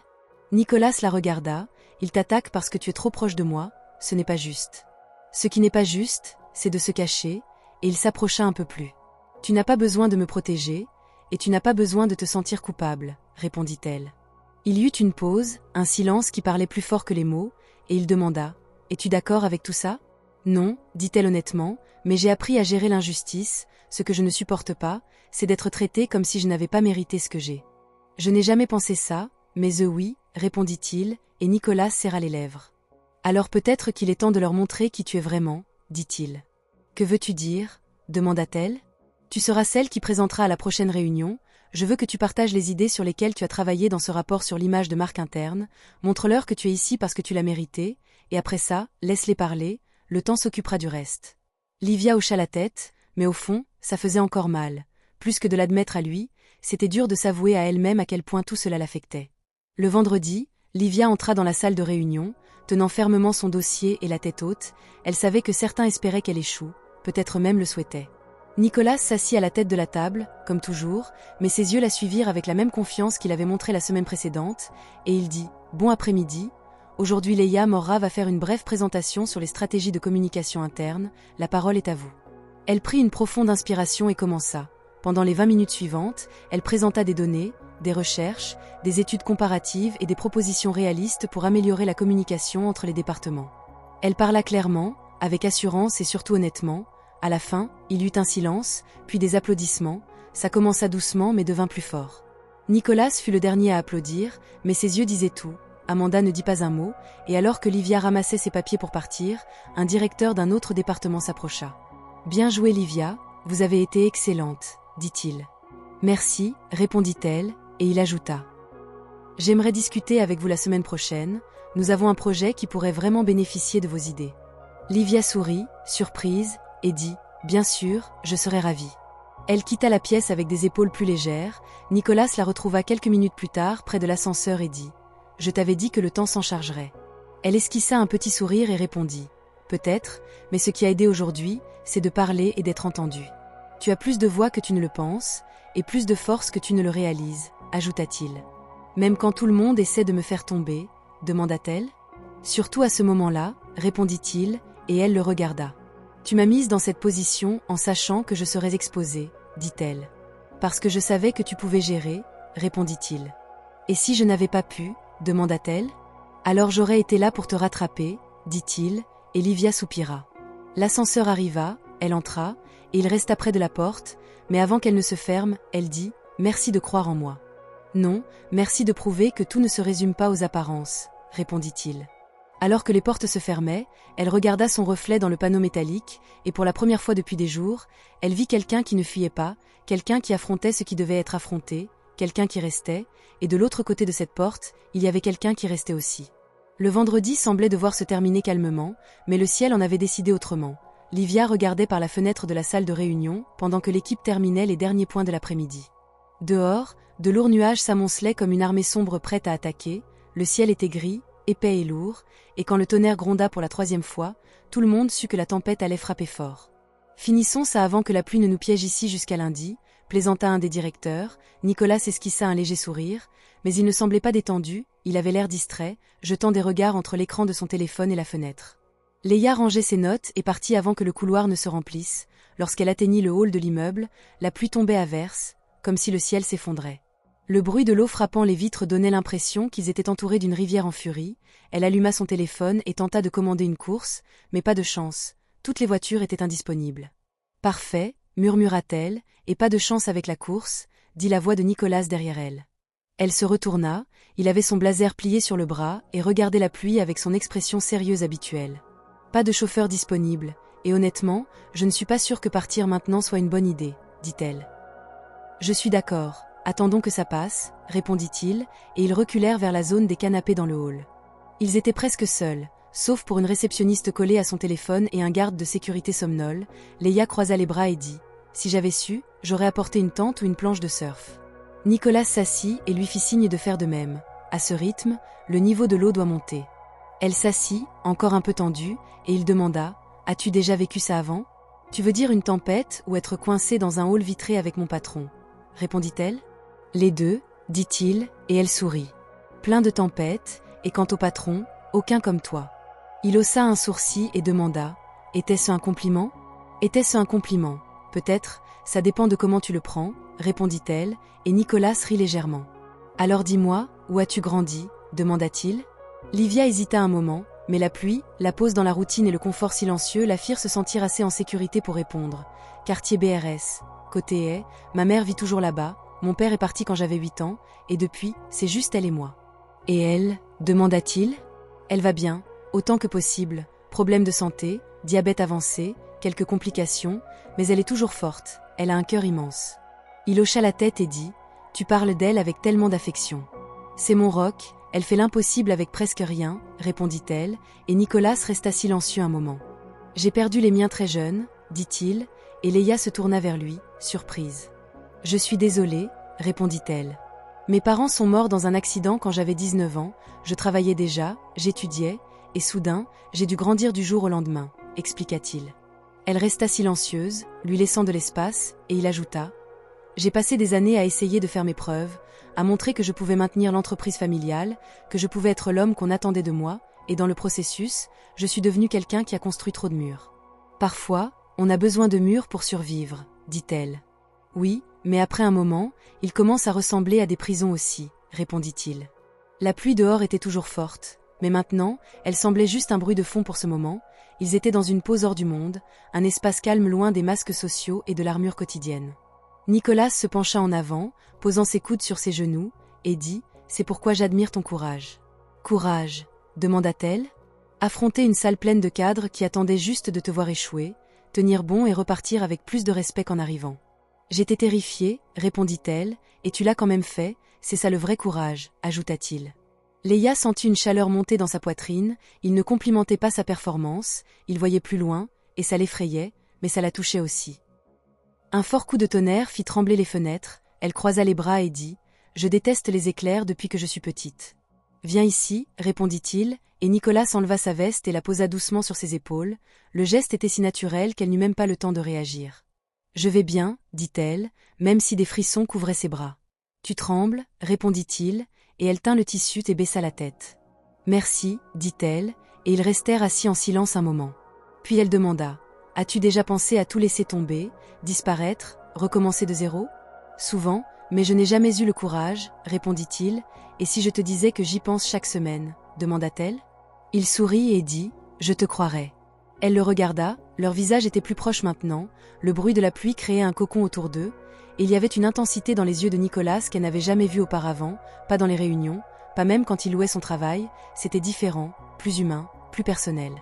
Nicolas la regarda. « Il t'attaque parce que tu es trop proche de moi, ce n'est pas juste. Ce qui n'est pas juste, c'est de se cacher. » Et il s'approcha un peu plus. « Tu n'as pas besoin de me protéger, et tu n'as pas besoin de te sentir coupable, » répondit-elle. Il y eut une pause, un silence qui parlait plus fort que les mots, et il demanda « Es-tu d'accord avec tout ça ?»« Non, dit-elle honnêtement, mais j'ai appris à gérer l'injustice, ce que je ne supporte pas, c'est d'être traitée comme si je n'avais pas mérité ce que j'ai. »« Je n'ai jamais pensé ça, mais oui, » répondit-il, et Nicolas serra les lèvres. « Alors peut-être qu'il est temps de leur montrer qui tu es vraiment, » dit-il. « Que veux-tu dire ?» demanda-t-elle. « Tu seras celle qui présentera à la prochaine réunion. Je veux que tu partages les idées sur lesquelles tu as travaillé dans ce rapport sur l'image de marque interne. Montre-leur que tu es ici parce que tu l'as mérité, et après ça, laisse-les parler, le temps s'occupera du reste. » Livia hocha la tête, mais au fond, ça faisait encore mal. Plus que de l'admettre à lui, c'était dur de s'avouer à elle-même à quel point tout cela l'affectait. Le vendredi, Livia entra dans la salle de réunion, tenant fermement son dossier et la tête haute. Elle savait que certains espéraient qu'elle échoue, peut-être même le souhaitaient. Nicolas s'assit à la tête de la table, comme toujours, mais ses yeux la suivirent avec la même confiance qu'il avait montrée la semaine précédente, et il dit « Bon après-midi. Aujourd'hui Leia Morra va faire une brève présentation sur les stratégies de communication interne, la parole est à vous. » Elle prit une profonde inspiration et commença. Pendant les 20 minutes suivantes, elle présenta des données, des recherches, des études comparatives et des propositions réalistes pour améliorer la communication entre les départements. Elle parla clairement, avec assurance et surtout honnêtement. À la fin, il y eut un silence, puis des applaudissements. Ça commença doucement mais devint plus fort. Nicolas fut le dernier à applaudir, mais ses yeux disaient tout. Amanda ne dit pas un mot, et alors que Livia ramassait ses papiers pour partir, un directeur d'un autre département s'approcha. « Bien joué Livia, vous avez été excellente, » dit-il. « Merci, » répondit-elle, et il ajouta. « J'aimerais discuter avec vous la semaine prochaine, nous avons un projet qui pourrait vraiment bénéficier de vos idées. » Livia sourit, surprise, et dit « Bien sûr, je serai ravie. » Elle quitta la pièce avec des épaules plus légères. Nicolas la retrouva quelques minutes plus tard près de l'ascenseur et dit « Je t'avais dit que le temps s'en chargerait ». Elle esquissa un petit sourire et répondit « Peut-être, mais ce qui a aidé aujourd'hui, c'est de parler et d'être entendu. Tu as plus de voix que tu ne le penses, et plus de force que tu ne le réalises, ajouta-t-il. Même quand tout le monde essaie de me faire tomber, demanda-t-elle. Surtout à ce moment-là, répondit-il, et elle le regarda. Tu m'as mise dans cette position en sachant que je serais exposée, dit-elle. Parce que je savais que tu pouvais gérer, répondit-il. Et si je n'avais pas pu, demanda-t-elle. Alors j'aurais été là pour te rattraper, dit-il, et Livia soupira. L'ascenseur arriva, elle entra, et il resta près de la porte, mais avant qu'elle ne se ferme, elle dit « Merci de croire en moi ». « Non, merci de prouver que tout ne se résume pas aux apparences », répondit-il. Alors que les portes se fermaient, elle regarda son reflet dans le panneau métallique, et pour la première fois depuis des jours, elle vit quelqu'un qui ne fuyait pas, quelqu'un qui affrontait ce qui devait être affronté, quelqu'un qui restait, et de l'autre côté de cette porte, il y avait quelqu'un qui restait aussi. Le vendredi semblait devoir se terminer calmement, mais le ciel en avait décidé autrement. Livia regardait par la fenêtre de la salle de réunion, pendant que l'équipe terminait les derniers points de l'après-midi. Dehors, de lourds nuages s'amoncelaient comme une armée sombre prête à attaquer, le ciel était gris, épais et lourd, et quand le tonnerre gronda pour la 3e fois, tout le monde sut que la tempête allait frapper fort. Finissons ça avant que la pluie ne nous piège ici jusqu'à lundi, plaisanta un des directeurs. Nicolas esquissa un léger sourire, mais il ne semblait pas détendu, il avait l'air distrait, jetant des regards entre l'écran de son téléphone et la fenêtre. Léa rangeait ses notes et partit avant que le couloir ne se remplisse. Lorsqu'elle atteignit le hall de l'immeuble, la pluie tombait à verse, comme si le ciel s'effondrait. Le bruit de l'eau frappant les vitres donnait l'impression qu'ils étaient entourés d'une rivière en furie. Elle alluma son téléphone et tenta de commander une course, mais pas de chance, toutes les voitures étaient indisponibles. « Parfait, murmura-t-elle, et pas de chance avec la course, dit la voix de Nicolas derrière elle. Elle se retourna, il avait son blazer plié sur le bras et regardait la pluie avec son expression sérieuse habituelle. Pas de chauffeur disponible, et honnêtement, je ne suis pas sûre que partir maintenant soit une bonne idée, dit-elle. Je suis d'accord. Attendons que ça passe, répondit-il, et ils reculèrent vers la zone des canapés dans le hall. Ils étaient presque seuls, sauf pour une réceptionniste collée à son téléphone et un garde de sécurité somnole. Léa croisa les bras et dit « Si j'avais su, j'aurais apporté une tente ou une planche de surf. » Nicolas s'assit et lui fit signe de faire de même. À ce rythme, le niveau de l'eau doit monter. Elle s'assit, encore un peu tendue, et il demanda « As-tu déjà vécu ça avant ? Tu veux dire une tempête ou être coincé dans un hall vitré avec mon patron ?» répondit-elle. Les deux, dit-il, et elle sourit. Plein de tempêtes, et quant au patron, aucun comme toi. Il haussa un sourcil et demanda « Était-ce un compliment ?»« Était-ce un compliment ? Peut-être, ça dépend de comment tu le prends, répondit-elle, et Nicolas rit légèrement. Alors dis-moi, où as-tu grandi ? demanda-t-il. Livia hésita un moment, mais la pluie, la pause dans la routine et le confort silencieux la firent se sentir assez en sécurité pour répondre. Quartier BRS, côté haie, ma mère vit toujours là-bas. Mon père est parti quand j'avais 8 ans, et depuis, c'est juste elle et moi. Et elle, demanda-t-il. Elle va bien, autant que possible, problème de santé, diabète avancé, quelques complications, mais elle est toujours forte, elle a un cœur immense. Il hocha la tête et dit, tu parles d'elle avec tellement d'affection. C'est mon roc, elle fait l'impossible avec presque rien, répondit-elle, et Nicolas resta silencieux un moment. J'ai perdu les miens très jeunes, dit-il, et Léa se tourna vers lui, surprise. Je suis désolée, répondit-elle. Mes parents sont morts dans un accident quand j'avais 19 ans, je travaillais déjà, j'étudiais, et soudain, j'ai dû grandir du jour au lendemain, expliqua-t-il. Elle resta silencieuse, lui laissant de l'espace, et il ajouta « J'ai passé des années à essayer de faire mes preuves, à montrer que je pouvais maintenir l'entreprise familiale, que je pouvais être l'homme qu'on attendait de moi, et dans le processus, je suis devenue quelqu'un qui a construit trop de murs. Parfois, on a besoin de murs pour survivre, dit-elle. Oui, mais après un moment, ils commencent à ressembler à des prisons aussi, répondit-il. La pluie dehors était toujours forte, mais maintenant, elle semblait juste un bruit de fond pour ce moment. Ils étaient dans une pause hors du monde, un espace calme loin des masques sociaux et de l'armure quotidienne. Nicolas se pencha en avant, posant ses coudes sur ses genoux, et dit « C'est pourquoi j'admire ton courage. » « Courage ?» demanda-t-elle. « Affronter une salle pleine de cadres qui attendaient juste de te voir échouer, tenir bon et repartir avec plus de respect qu'en arrivant. » « J'étais terrifiée, répondit-elle, et tu l'as quand même fait, c'est ça le vrai courage, ajouta-t-il. Léa sentit une chaleur monter dans sa poitrine, il ne complimentait pas sa performance, il voyait plus loin, et ça l'effrayait, mais ça la touchait aussi. Un fort coup de tonnerre fit trembler les fenêtres, elle croisa les bras et dit « Je déteste les éclairs depuis que je suis petite. » « Viens ici, répondit-il, et Nicolas enleva sa veste et la posa doucement sur ses épaules, le geste était si naturel qu'elle n'eut même pas le temps de réagir. « Je vais bien, dit-elle, même si des frissons couvraient ses bras. »« Tu trembles, répondit-il, et elle tint le tissu et baissa la tête. « Merci, dit-elle, et ils restèrent assis en silence un moment. Puis elle demanda « As-tu déjà pensé à tout laisser tomber, disparaître, recommencer de zéro ?»« Souvent, mais je n'ai jamais eu le courage, répondit-il, et si je te disais que j'y pense chaque semaine, demanda-t-elle. Il sourit et dit « Je te croirais. » Elle le regarda, leur visage était plus proche maintenant, le bruit de la pluie créait un cocon autour d'eux, et il y avait une intensité dans les yeux de Nicolas qu'elle n'avait jamais vue auparavant, pas dans les réunions, pas même quand il louait son travail, c'était différent, plus humain, plus personnel.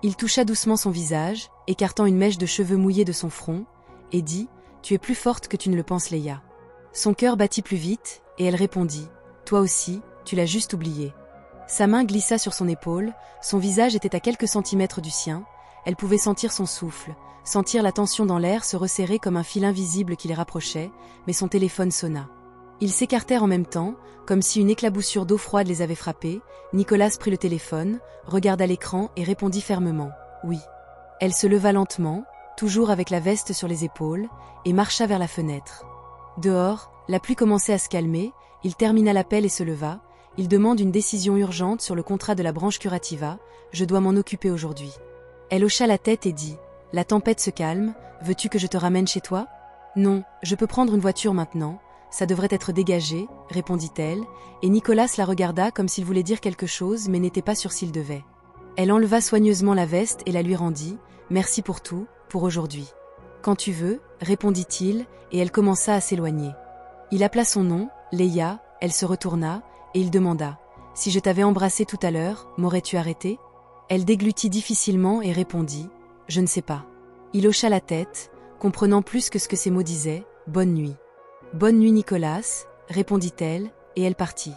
Il toucha doucement son visage, écartant une mèche de cheveux mouillés de son front, et dit « Tu es plus forte que tu ne le penses, Leia. » Son cœur battit plus vite, et elle répondit « Toi aussi, tu l'as juste oublié. » Sa main glissa sur son épaule, son visage était à quelques centimètres du sien, elle pouvait sentir son souffle, sentir la tension dans l'air se resserrer comme un fil invisible qui les rapprochait, mais son téléphone sonna. Ils s'écartèrent en même temps, comme si une éclaboussure d'eau froide les avait frappés. Nicolas prit le téléphone, regarda l'écran et répondit fermement « Oui ». Elle se leva lentement, toujours avec la veste sur les épaules, et marcha vers la fenêtre. Dehors, la pluie commençait à se calmer, il termina l'appel et se leva. Il demande une décision urgente sur le contrat de la branche curativa, je dois m'en occuper aujourd'hui. Elle hocha la tête et dit « La tempête se calme, veux-tu que je te ramène chez toi ?»« Non, je peux prendre une voiture maintenant, ça devrait être dégagé, répondit-elle, et Nicolas la regarda comme s'il voulait dire quelque chose mais n'était pas sûr s'il devait. Elle enleva soigneusement la veste et la lui rendit « Merci pour tout, pour aujourd'hui. »« Quand tu veux, répondit-il, et elle commença à s'éloigner. Il appela son nom, Leia, elle se retourna, et il demanda « Si je t'avais embrassé tout à l'heure, m'aurais-tu arrêté ?» Elle déglutit difficilement et répondit « Je ne sais pas. » Il hocha la tête, comprenant plus que ce que ses mots disaient « Bonne nuit. »« Bonne nuit Nicolas, répondit-elle, et elle partit.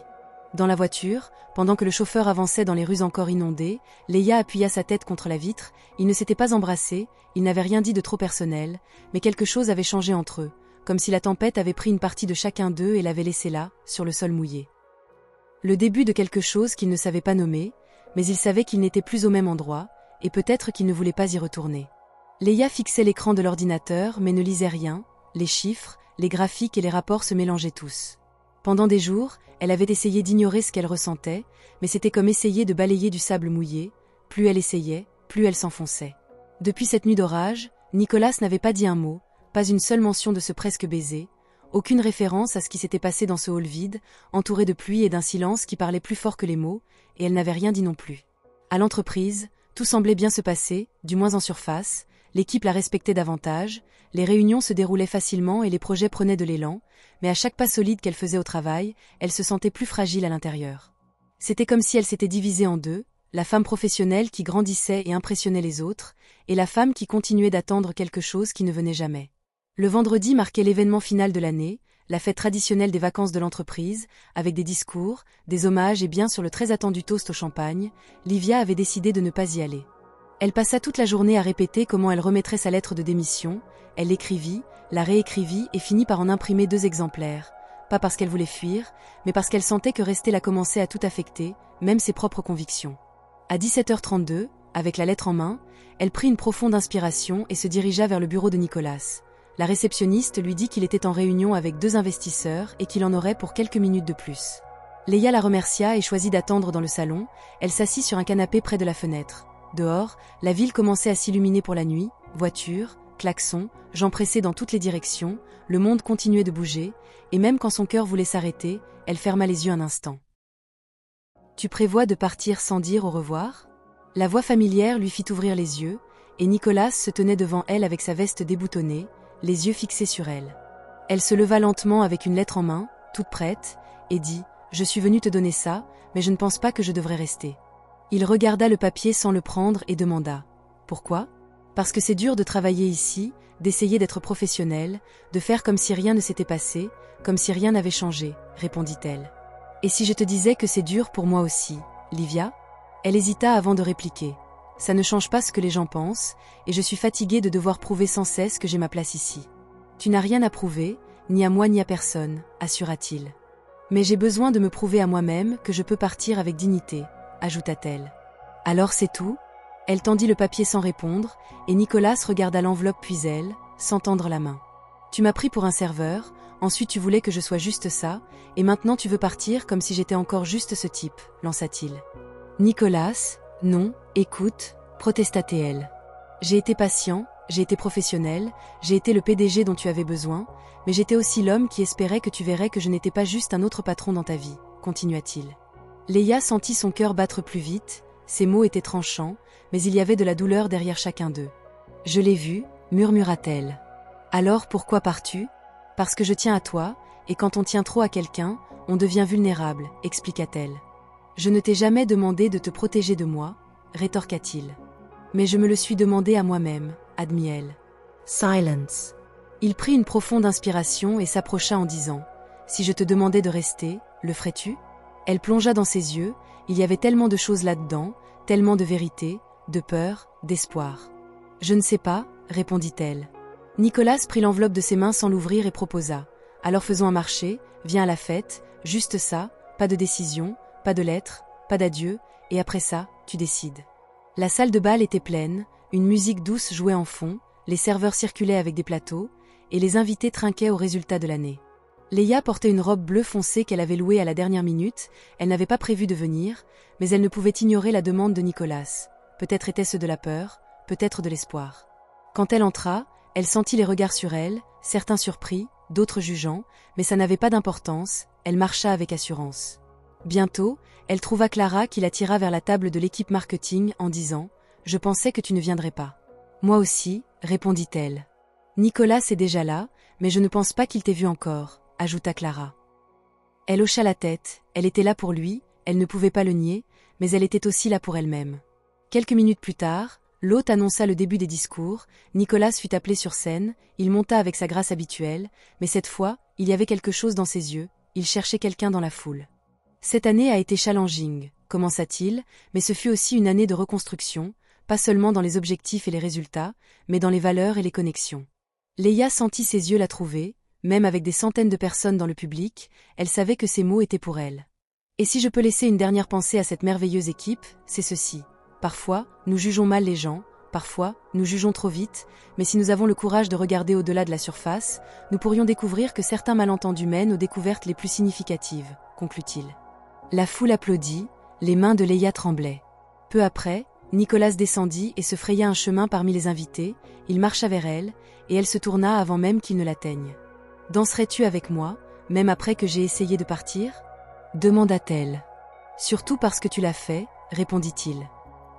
Dans la voiture, pendant que le chauffeur avançait dans les rues encore inondées, Leia appuya sa tête contre la vitre, ils ne s'étaient pas embrassés, ils n'avaient rien dit de trop personnel, mais quelque chose avait changé entre eux, comme si la tempête avait pris une partie de chacun d'eux et l'avait laissé là, sur le sol mouillé. Le début de quelque chose qu'ils ne savaient pas nommer, mais ils savaient qu'ils n'étaient plus au même endroit, et peut-être qu'ils ne voulaient pas y retourner. Leia fixait l'écran de l'ordinateur mais ne lisait rien, les chiffres, les graphiques et les rapports se mélangeaient tous. Pendant des jours, elle avait essayé d'ignorer ce qu'elle ressentait, mais c'était comme essayer de balayer du sable mouillé, plus elle essayait, plus elle s'enfonçait. Depuis cette nuit d'orage, Nicolas n'avait pas dit un mot, pas une seule mention de ce presque baiser, aucune référence à ce qui s'était passé dans ce hall vide, entouré de pluie et d'un silence qui parlait plus fort que les mots, et elle n'avait rien dit non plus. À l'entreprise, tout semblait bien se passer, du moins en surface, l'équipe la respectait davantage, les réunions se déroulaient facilement et les projets prenaient de l'élan, mais à chaque pas solide qu'elle faisait au travail, elle se sentait plus fragile à l'intérieur. C'était comme si elle s'était divisée en deux, la femme professionnelle qui grandissait et impressionnait les autres, et la femme qui continuait d'attendre quelque chose qui ne venait jamais. Le vendredi marquait l'événement final de l'année, la fête traditionnelle des vacances de l'entreprise, avec des discours, des hommages et bien sûr le très attendu toast au champagne. Livia avait décidé de ne pas y aller. Elle passa toute la journée à répéter comment elle remettrait sa lettre de démission, elle l'écrivit, la réécrivit et finit par en imprimer 2 exemplaires, pas parce qu'elle voulait fuir, mais parce qu'elle sentait que rester la commençait à tout affecter, même ses propres convictions. À 17h32, avec la lettre en main, elle prit une profonde inspiration et se dirigea vers le bureau de Nicolas. La réceptionniste lui dit qu'il était en réunion avec 2 investisseurs et qu'il en aurait pour quelques minutes de plus. Leia la remercia et choisit d'attendre dans le salon, elle s'assit sur un canapé près de la fenêtre. Dehors, la ville commençait à s'illuminer pour la nuit, voitures, klaxons, gens pressés dans toutes les directions, le monde continuait de bouger, et même quand son cœur voulait s'arrêter, elle ferma les yeux un instant. « Tu prévois de partir sans dire au revoir ?» La voix familière lui fit ouvrir les yeux, et Nicolas se tenait devant elle avec sa veste déboutonnée, les yeux fixés sur elle. Elle se leva lentement avec une lettre en main, toute prête, et dit « Je suis venue te donner ça, mais je ne pense pas que je devrais rester. » Il regarda le papier sans le prendre et demanda « Pourquoi ?»« Parce que c'est dur de travailler ici, d'essayer d'être professionnelle, de faire comme si rien ne s'était passé, comme si rien n'avait changé, » répondit-elle. « Et si je te disais que c'est dur pour moi aussi, Livia ?» Elle hésita avant de répliquer. « Ça ne change pas ce que les gens pensent, et je suis fatiguée de devoir prouver sans cesse que j'ai ma place ici. » Tu n'as rien à prouver, ni à moi ni à personne, assura-t-il. Mais j'ai besoin de me prouver à moi-même que je peux partir avec dignité, ajouta-t-elle. Alors c'est tout ? Elle tendit le papier sans répondre, et Nicolas regarda l'enveloppe puis elle, sans tendre la main. Tu m'as pris pour un serveur, ensuite tu voulais que je sois juste ça, et maintenant tu veux partir comme si j'étais encore juste ce type, lança-t-il. Nicolas, non, écoute, protesta-t-elle. J'ai été patient, j'ai été professionnel, j'ai été le PDG dont tu avais besoin, mais j'étais aussi l'homme qui espérait que tu verrais que je n'étais pas juste un autre patron dans ta vie, continua-t-il. Léa sentit son cœur battre plus vite, ses mots étaient tranchants, mais il y avait de la douleur derrière chacun d'eux. Je l'ai vu, murmura-t-elle. Alors pourquoi pars-tu ? Parce que je tiens à toi, et quand on tient trop à quelqu'un, on devient vulnérable, expliqua-t-elle. Je ne t'ai jamais demandé de te protéger de moi, rétorqua-t-il. Mais je me le suis demandé à moi-même, admit-elle. Silence. Il prit une profonde inspiration et s'approcha en disant « Si je te demandais de rester, le ferais-tu » Elle plongea dans ses yeux, il y avait tellement de choses là-dedans, tellement de vérité, de peur, d'espoir. « Je ne sais pas, répondit-elle. Nicolas prit l'enveloppe de ses mains sans l'ouvrir et proposa « Alors faisons un marché, viens à la fête, juste ça, pas de décision, pas de lettre, pas d'adieu, et après ça, tu décides. » La salle de bal était pleine, une musique douce jouait en fond, les serveurs circulaient avec des plateaux, et les invités trinquaient au résultat de l'année. Léa portait une robe bleue foncée qu'elle avait louée à la dernière minute, elle n'avait pas prévu de venir, mais elle ne pouvait ignorer la demande de Nicolas. Peut-être était-ce de la peur, peut-être de l'espoir. Quand elle entra, elle sentit les regards sur elle, certains surpris, d'autres jugeants, mais ça n'avait pas d'importance, elle marcha avec assurance. Bientôt, elle trouva Clara qui la tira vers la table de l'équipe marketing en disant « Je pensais que tu ne viendrais pas. »« Moi aussi, répondit-elle. »« Nicolas est déjà là, mais je ne pense pas qu'il t'ait vu encore, » ajouta Clara. Elle hocha la tête, elle était là pour lui, elle ne pouvait pas le nier, mais elle était aussi là pour elle-même. Quelques minutes plus tard, l'hôte annonça le début des discours, Nicolas fut appelé sur scène, il monta avec sa grâce habituelle, mais cette fois, il y avait quelque chose dans ses yeux, il cherchait quelqu'un dans la foule. Cette année a été challenging, commença-t-il, mais ce fut aussi une année de reconstruction, pas seulement dans les objectifs et les résultats, mais dans les valeurs et les connexions. Léa sentit ses yeux la trouver, même avec des centaines de personnes dans le public, elle savait que ces mots étaient pour elle. Et si je peux laisser une dernière pensée à cette merveilleuse équipe, c'est ceci. Parfois, nous jugeons mal les gens, parfois, nous jugeons trop vite, mais si nous avons le courage de regarder au-delà de la surface, nous pourrions découvrir que certains malentendus mènent aux découvertes les plus significatives, conclut-il. La foule applaudit, les mains de Léa tremblaient. Peu après, Nicolas descendit et se fraya un chemin parmi les invités, il marcha vers elle, et elle se tourna avant même qu'il ne l'atteigne. « Danserais-tu avec moi, même après que j'ai essayé de partir ?» demanda-t-elle. « Surtout parce que tu l'as fait, » répondit-il.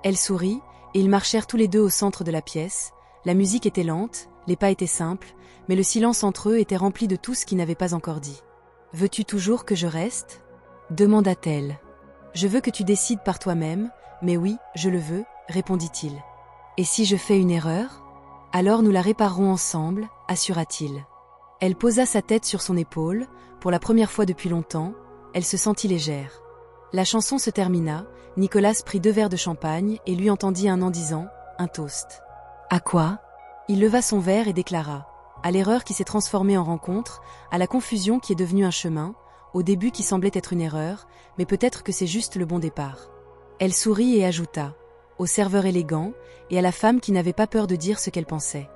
Elle sourit, et ils marchèrent tous les deux au centre de la pièce. La musique était lente, les pas étaient simples, mais le silence entre eux était rempli de tout ce qui n'avait pas encore dit. « Veux-tu toujours que je reste ?» demanda-t-elle. « Je veux que tu décides par toi-même, mais oui, je le veux, » répondit-il. « Et si je fais une erreur ? Alors nous la réparerons ensemble, » assura-t-il. Elle posa sa tête sur son épaule, pour la première fois depuis longtemps, elle se sentit légère. La chanson se termina, Nicolas prit 2 verres de champagne et lui entendit un en disant « Un toast ». « À quoi ?» Il leva son verre et déclara « À l'erreur qui s'est transformée en rencontre, à la confusion qui est devenue un chemin, au début qui semblait être une erreur, mais peut-être que c'est juste le bon départ. » Elle sourit et ajouta « Au serveur élégant et à la femme qui n'avait pas peur de dire ce qu'elle pensait. »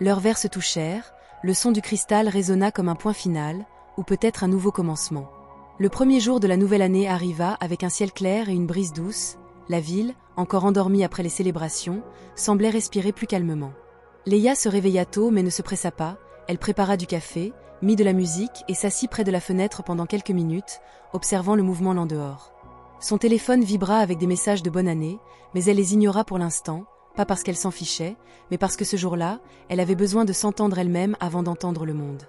Leurs verres se touchèrent, le son du cristal résonna comme un point final, ou peut-être un nouveau commencement. Le premier jour de la nouvelle année arriva avec un ciel clair et une brise douce. La ville, encore endormie après les célébrations, semblait respirer plus calmement. Léa se réveilla tôt mais ne se pressa pas, elle prépara du café, mit de la musique et s'assit près de la fenêtre pendant quelques minutes, observant le mouvement l'en dehors. Son téléphone vibra avec des messages de bonne année, mais elle les ignora pour l'instant, pas parce qu'elle s'en fichait, mais parce que ce jour-là, elle avait besoin de s'entendre elle-même avant d'entendre le monde.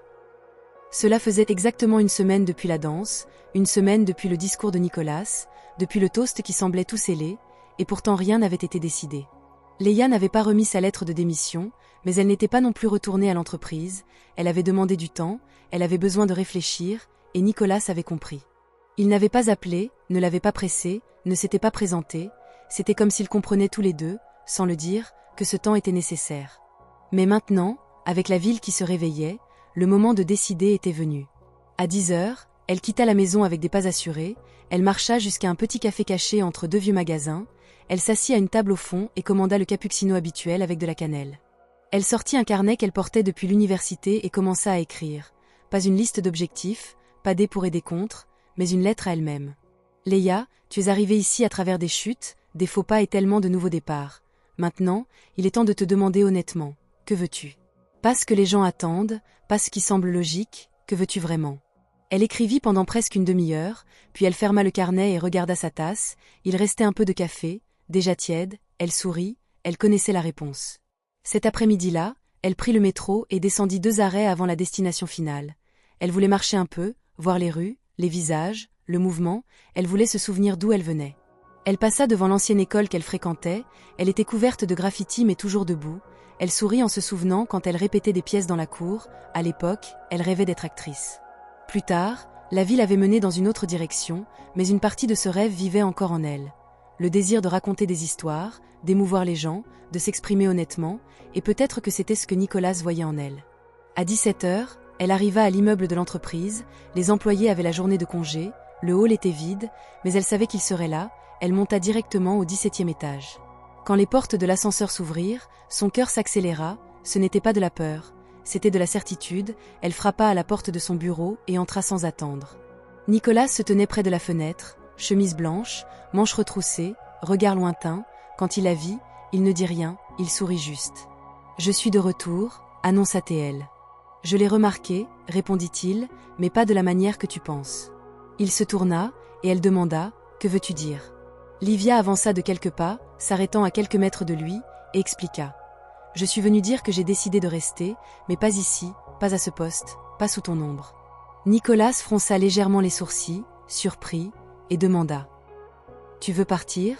Cela faisait exactement une semaine depuis la danse, une semaine depuis le discours de Nicolas, depuis le toast qui semblait tout scellé, et pourtant rien n'avait été décidé. Léa n'avait pas remis sa lettre de démission, mais elle n'était pas non plus retournée à l'entreprise, elle avait demandé du temps, elle avait besoin de réfléchir, et Nicolas avait compris. Il n'avait pas appelé, ne l'avait pas pressé, ne s'était pas présenté, c'était comme s'ils comprenaient tous les deux, sans le dire, que ce temps était nécessaire. Mais maintenant, avec la ville qui se réveillait, le moment de décider était venu. À 10 heures, elle quitta la maison avec des pas assurés, elle marcha jusqu'à un petit café caché entre deux vieux magasins, elle s'assit à une table au fond et commanda le cappuccino habituel avec de la cannelle. Elle sortit un carnet qu'elle portait depuis l'université et commença à écrire. Pas une liste d'objectifs, pas des pour et des contre, mais une lettre à elle-même. Leia, tu es arrivée ici à travers des chutes, des faux pas et tellement de nouveaux départs. Maintenant, il est temps de te demander honnêtement, que veux-tu? Pas ce que les gens attendent, pas ce qui semble logique, que veux-tu vraiment? Elle écrivit pendant presque une demi-heure, puis elle ferma le carnet et regarda sa tasse, il restait un peu de café, déjà tiède, elle sourit, elle connaissait la réponse. Cet après-midi-là, elle prit le métro et descendit 2 arrêts avant la destination finale. Elle voulait marcher un peu, voir les rues, les visages, le mouvement, elle voulait se souvenir d'où elle venait. Elle passa devant l'ancienne école qu'elle fréquentait, elle était couverte de graffitis mais toujours debout, elle sourit en se souvenant quand elle répétait des pièces dans la cour, à l'époque, elle rêvait d'être actrice. Plus tard, la vie l'avait menée dans une autre direction, mais une partie de ce rêve vivait encore en elle. Le désir de raconter des histoires, d'émouvoir les gens, de s'exprimer honnêtement, et peut-être que c'était ce que Nicolas voyait en elle. À 17 heures, elle arriva à l'immeuble de l'entreprise, les employés avaient la journée de congé, le hall était vide, mais elle savait qu'il serait là, elle monta directement au 17e étage. Quand les portes de l'ascenseur s'ouvrirent, son cœur s'accéléra, ce n'était pas de la peur, c'était de la certitude, elle frappa à la porte de son bureau et entra sans attendre. Nicolas se tenait près de la fenêtre, chemise blanche, manches retroussées, regard lointain, quand il la vit, il ne dit rien, il sourit juste. « Je suis de retour », annonça-t-elle. « Je l'ai remarqué, répondit-il, mais pas de la manière que tu penses. » Il se tourna, et elle demanda, « Que veux-tu dire ?» Livia avança de quelques pas, s'arrêtant à quelques mètres de lui, et expliqua. « Je suis venue dire que j'ai décidé de rester, mais pas ici, pas à ce poste, pas sous ton ombre. » Nicolas fronça légèrement les sourcils, surpris, et demanda. « Tu veux partir ? »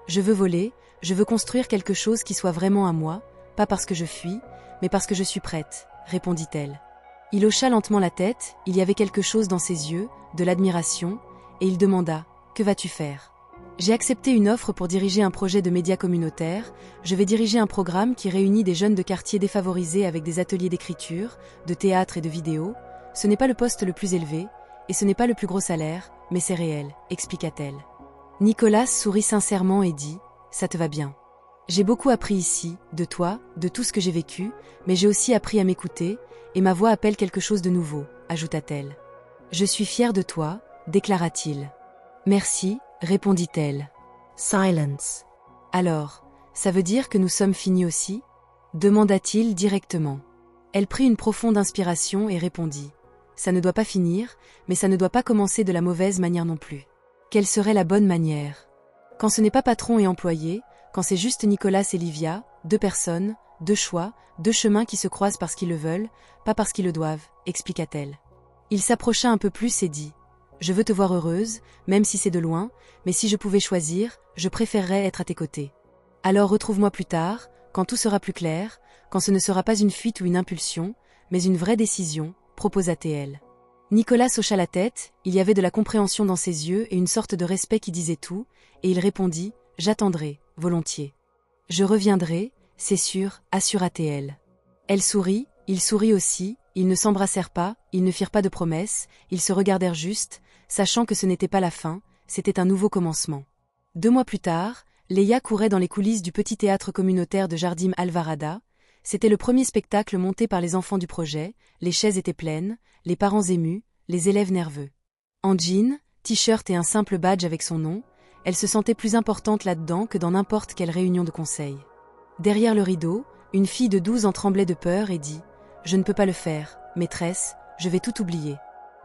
« Je veux voler, je veux construire quelque chose qui soit vraiment à moi, pas parce que je fuis, mais parce que je suis prête, » répondit-elle. Il hocha lentement la tête, il y avait quelque chose dans ses yeux, de l'admiration, et il demanda « Que vas-tu faire ?»« J'ai accepté une offre pour diriger un projet de médias communautaires, je vais diriger un programme qui réunit des jeunes de quartiers défavorisés avec des ateliers d'écriture, de théâtre et de vidéo. Ce n'est pas le poste le plus élevé, et ce n'est pas le plus gros salaire, mais c'est réel, expliqua-t-elle. Nicolas sourit sincèrement et dit « Ça te va bien. J'ai beaucoup appris ici, de toi, de tout ce que j'ai vécu, mais j'ai aussi appris à m'écouter, et ma voix appelle quelque chose de nouveau, ajouta-t-elle. Je suis fière de toi, déclara-t-il. Merci, répondit-elle. Silence. Alors, ça veut dire que nous sommes finis aussi ? Demanda-t-il directement. Elle prit une profonde inspiration et répondit. Ça ne doit pas finir, mais ça ne doit pas commencer de la mauvaise manière non plus. Quelle serait la bonne manière ? Quand ce n'est pas patron et employé, quand c'est juste Nicolas et Livia, 2 personnes, 2 choix, 2 chemins qui se croisent parce qu'ils le veulent, pas parce qu'ils le doivent, expliqua-t-elle. Il s'approcha un peu plus et dit « Je veux te voir heureuse, même si c'est de loin, mais si je pouvais choisir, je préférerais être à tes côtés. Alors retrouve-moi plus tard, quand tout sera plus clair, quand ce ne sera pas une fuite ou une impulsion, mais une vraie décision, proposa-t-elle. » Nicolas hocha la tête, il y avait de la compréhension dans ses yeux et une sorte de respect qui disait tout, et il répondit « J'attendrai, volontiers. »« Je reviendrai, c'est sûr, » assura-t-elle. Elle sourit, il sourit aussi, ils ne s'embrassèrent pas, ils ne firent pas de promesses, ils se regardèrent juste, sachant que ce n'était pas la fin, c'était un nouveau commencement. 2 mois plus tard, Leia courait dans les coulisses du petit théâtre communautaire de Jardim Alvarada. C'était le premier spectacle monté par les enfants du projet, les chaises étaient pleines, les parents émus, les élèves nerveux. En jean, t-shirt et un simple badge avec son nom, elle se sentait plus importante là-dedans que dans n'importe quelle réunion de conseil. Derrière le rideau, une fille de 12 ans tremblait de peur et dit « Je ne peux pas le faire, maîtresse, je vais tout oublier. »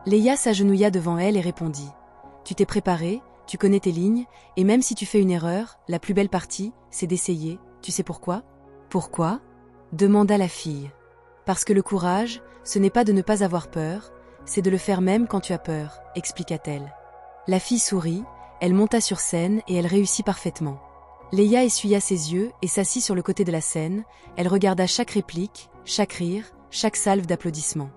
Leia s'agenouilla devant elle et répondit « Tu t'es préparée, tu connais tes lignes, et même si tu fais une erreur, la plus belle partie, c'est d'essayer, tu sais pourquoi ? » « Pourquoi ? » demanda la fille. « Parce que le courage, ce n'est pas de ne pas avoir peur, c'est de le faire même quand tu as peur, » expliqua-t-elle. La fille sourit, elle monta sur scène et elle réussit parfaitement. Leia essuya ses yeux et s'assit sur le côté de la scène, elle regarda chaque réplique, chaque rire, chaque salve d'applaudissements.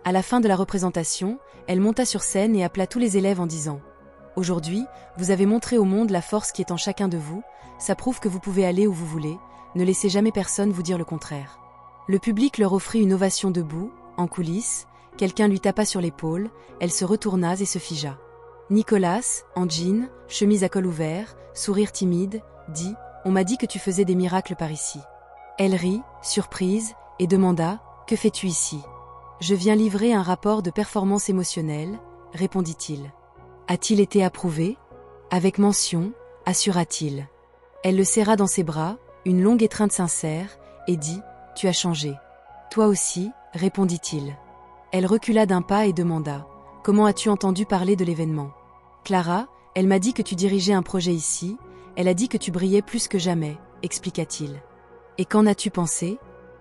À la fin de la représentation, elle monta sur scène et appela tous les élèves en disant « Aujourd'hui, vous avez montré au monde la force qui est en chacun de vous, ça prouve que vous pouvez aller où vous voulez, ne laissez jamais personne vous dire le contraire. » Le public leur offrit une ovation debout, en coulisses, quelqu'un lui tapa sur l'épaule, elle se retourna et se figea. Nicolas, en jean, chemise à col ouvert, sourire timide, dit « On m'a dit que tu faisais des miracles par ici. » Elle rit, surprise, et demanda « Que fais-tu ici ?»« Je viens livrer un rapport de performance émotionnelle, » répondit-il. « A-t-il été approuvé ?»« Avec mention, » assura-t-il. Elle le serra dans ses bras, une longue étreinte sincère, et dit « Tu as changé. »« Toi aussi, » répondit-il. Elle recula d'un pas et demanda « Comment as-tu entendu parler de l'événement ?»« Clara, elle m'a dit que tu dirigeais un projet ici, elle a dit que tu brillais plus que jamais, » expliqua-t-il. « Et qu'en as-tu pensé ?»«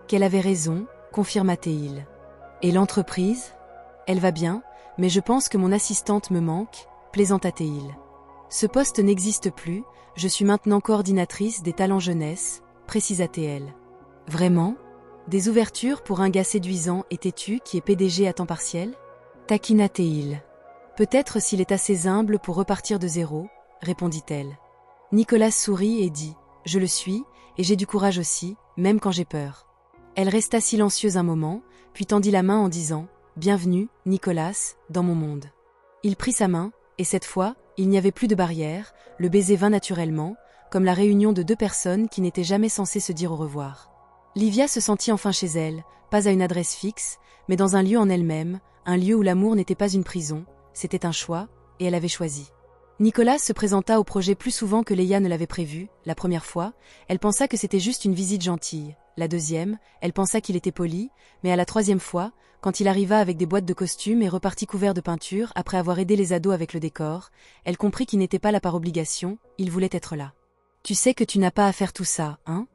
Qu'elle avait raison, » confirma-t-il. « Et l'entreprise ? Elle va bien, mais je pense que mon assistante me manque, » plaisanta-t-il. « Ce poste n'existe plus, je suis maintenant coordinatrice des talents jeunesse, » précisa-t-elle. « Vraiment ? Des ouvertures pour un gars séduisant et têtu qui est PDG à temps partiel ? » taquina-t-il. « Peut-être s'il est assez humble pour repartir de zéro, » répondit-elle. Nicolas sourit et dit « Je le suis, et j'ai du courage aussi, même quand j'ai peur. » Elle resta silencieuse un moment, puis tendit la main en disant « Bienvenue, Nicolas, dans mon monde. » Il prit sa main, et cette fois, il n'y avait plus de barrière, le baiser vint naturellement, comme la réunion de deux personnes qui n'étaient jamais censées se dire au revoir. Livia se sentit enfin chez elle, pas à une adresse fixe, mais dans un lieu en elle-même, un lieu où l'amour n'était pas une prison, c'était un choix, et elle avait choisi. Nicolas se présenta au projet plus souvent que Léa ne l'avait prévu. La première fois, elle pensa que c'était juste une visite gentille. La deuxième, elle pensa qu'il était poli, mais à la troisième fois, quand il arriva avec des boîtes de costumes et repartit couvert de peinture après avoir aidé les ados avec le décor, elle comprit qu'il n'était pas là par obligation, il voulait être là. « Tu sais que tu n'as pas à faire tout ça, hein ?»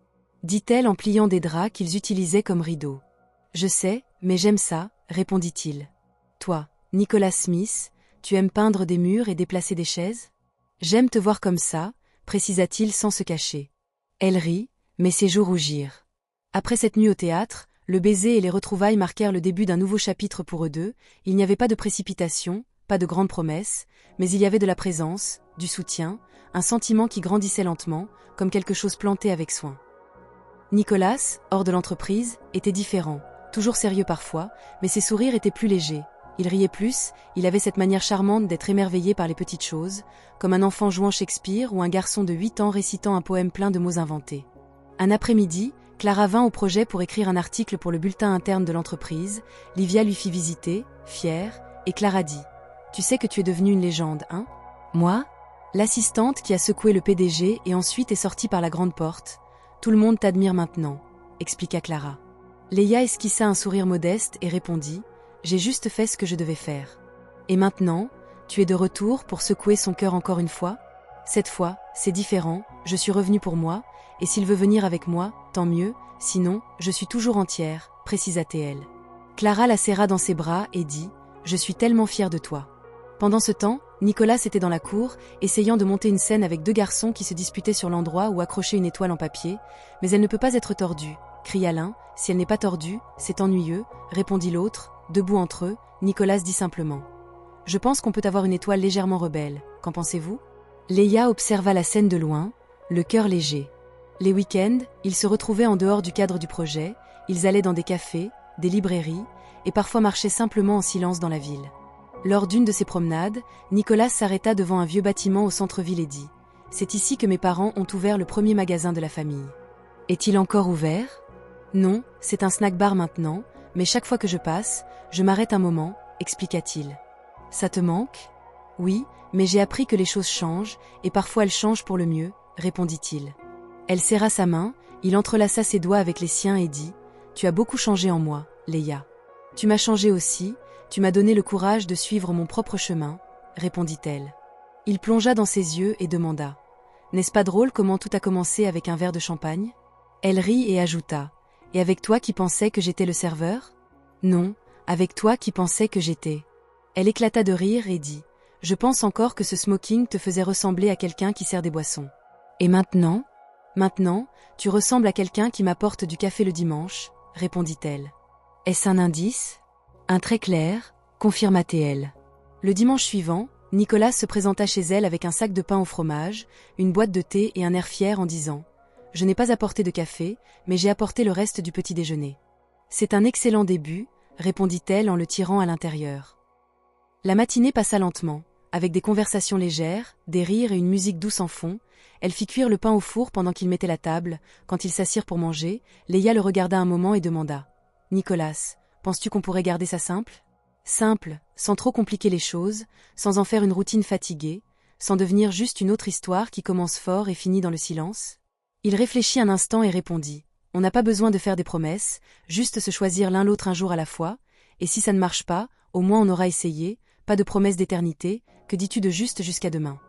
dit-elle en pliant des draps qu'ils utilisaient comme rideaux. « Je sais, mais j'aime ça, » répondit-il. « Toi, Nicolas Smith, tu aimes peindre des murs et déplacer des chaises ? » « J'aime te voir comme ça, » précisa-t-il sans se cacher. Elle rit, mais ses joues rougirent. Après cette nuit au théâtre, le baiser et les retrouvailles marquèrent le début d'un nouveau chapitre pour eux deux. Il n'y avait pas de précipitation, pas de grandes promesses, mais il y avait de la présence, du soutien, un sentiment qui grandissait lentement, comme quelque chose planté avec soin. Nicolas, hors de l'entreprise, était différent, toujours sérieux parfois, mais ses sourires étaient plus légers. Il riait plus, il avait cette manière charmante d'être émerveillé par les petites choses, comme un enfant jouant Shakespeare ou un garçon de 8 ans récitant un poème plein de mots inventés. Un après-midi, Clara vint au projet pour écrire un article pour le bulletin interne de l'entreprise. Livia lui fit visiter, fière, et Clara dit « Tu sais que tu es devenue une légende, hein ?»« Moi ?» L'assistante qui a secoué le PDG et ensuite est sortie par la grande porte. « Tout le monde t'admire maintenant, » expliqua Clara. Léa esquissa un sourire modeste et répondit « J'ai juste fait ce que je devais faire. » « Et maintenant, tu es de retour pour secouer son cœur encore une fois ? Cette fois, c'est différent, je suis revenue pour moi, et s'il veut venir avec moi, tant mieux, sinon, je suis toujours entière, précisa-t-elle. Clara la serra dans ses bras et dit « Je suis tellement fière de toi. » Pendant ce temps, Nicolas était dans la cour, essayant de monter une scène avec deux garçons qui se disputaient sur l'endroit où accrocher une étoile en papier, « Mais elle ne peut pas être tordue, » cria l'un, « Si elle n'est pas tordue, c'est ennuyeux, » répondit l'autre, debout entre eux, Nicolas dit simplement. « Je pense qu'on peut avoir une étoile légèrement rebelle, qu'en pensez-vous » Léa observa la scène de loin, le cœur léger. Les week-ends, ils se retrouvaient en dehors du cadre du projet, ils allaient dans des cafés, des librairies, et parfois marchaient simplement en silence dans la ville. Lors d'une de ces promenades, Nicolas s'arrêta devant un vieux bâtiment au centre-ville et dit « C'est ici que mes parents ont ouvert le premier magasin de la famille. » « Est-il encore ouvert ?»« Non, c'est un snack-bar maintenant, mais chaque fois que je passe, je m'arrête un moment, » expliqua-t-il. « Ça te manque ? » « Oui, mais j'ai appris que les choses changent, et parfois elles changent pour le mieux, » répondit-il. Elle serra sa main, il entrelaça ses doigts avec les siens et dit « Tu as beaucoup changé en moi, Léa. Tu m'as changé aussi, tu m'as donné le courage de suivre mon propre chemin, » répondit-elle. Il plongea dans ses yeux et demanda « N'est-ce pas drôle comment tout a commencé avec un verre de champagne ?» Elle rit et ajouta « Et avec toi qui pensais que j'étais le serveur ?»« Non, avec toi qui pensais que j'étais. » Elle éclata de rire et dit « Je pense encore que ce smoking te faisait ressembler à quelqu'un qui sert des boissons. Et maintenant ? Maintenant, tu ressembles à quelqu'un qui m'apporte du café le dimanche, » répondit-elle. Est-ce un indice ? Un très clair, confirma-t-elle. Le dimanche suivant, Nicolas se présenta chez elle avec un sac de pain au fromage, une boîte de thé et un air fier en disant « Je n'ai pas apporté de café, mais j'ai apporté le reste du petit déjeuner. » C'est un excellent début, répondit-elle en le tirant à l'intérieur. La matinée passa lentement, avec des conversations légères, des rires et une musique douce en fond. Elle fit cuire le pain au four pendant qu'il mettait la table. Quand ils s'assirent pour manger, Leia le regarda un moment et demanda « Nicolas, penses-tu qu'on pourrait garder ça simple ?» Simple, sans trop compliquer les choses, sans en faire une routine fatiguée, sans devenir juste une autre histoire qui commence fort et finit dans le silence. Il réfléchit un instant et répondit « On n'a pas besoin de faire des promesses, juste se choisir l'un l'autre un jour à la fois, et si ça ne marche pas, au moins on aura essayé, pas de promesse d'éternité, que dis-tu de juste jusqu'à demain ?»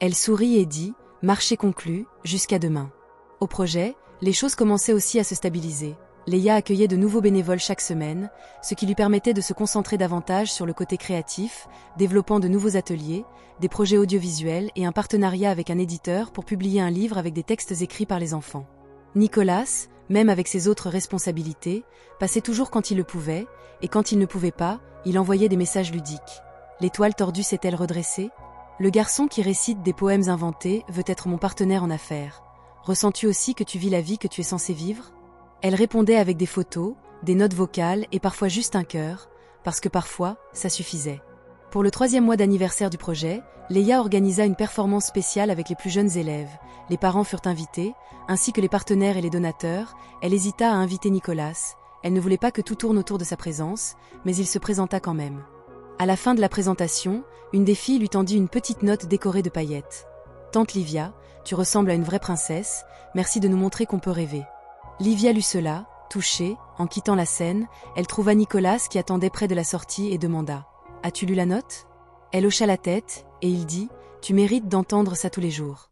Elle sourit et dit « Marché conclu, jusqu'à demain ». Au projet, les choses commençaient aussi à se stabiliser. Leia accueillait de nouveaux bénévoles chaque semaine, ce qui lui permettait de se concentrer davantage sur le côté créatif, développant de nouveaux ateliers, des projets audiovisuels et un partenariat avec un éditeur pour publier un livre avec des textes écrits par les enfants. Nicolas, même avec ses autres responsabilités, passait toujours quand il le pouvait, et quand il ne pouvait pas, il envoyait des messages ludiques. L'étoile tordue s'est-elle redressée ? Le garçon qui récite des poèmes inventés veut être mon partenaire en affaires. Ressens-tu aussi que tu vis la vie que tu es censé vivre ? Elle répondait avec des photos, des notes vocales et parfois juste un cœur, parce que parfois, ça suffisait. Pour le 3e mois d'anniversaire du projet, Leia organisa une performance spéciale avec les plus jeunes élèves. Les parents furent invités, ainsi que les partenaires et les donateurs. Elle hésita à inviter Nicolas. Elle ne voulait pas que tout tourne autour de sa présence, mais il se présenta quand même. À la fin de la présentation, une des filles lui tendit une petite note décorée de paillettes. « Tante Livia, tu ressembles à une vraie princesse, merci de nous montrer qu'on peut rêver. » Livia lut cela, touchée. En quittant la scène, elle trouva Nicolas qui attendait près de la sortie et demanda « As-tu lu la note ?» Elle hocha la tête, et il dit « Tu mérites d'entendre ça tous les jours. »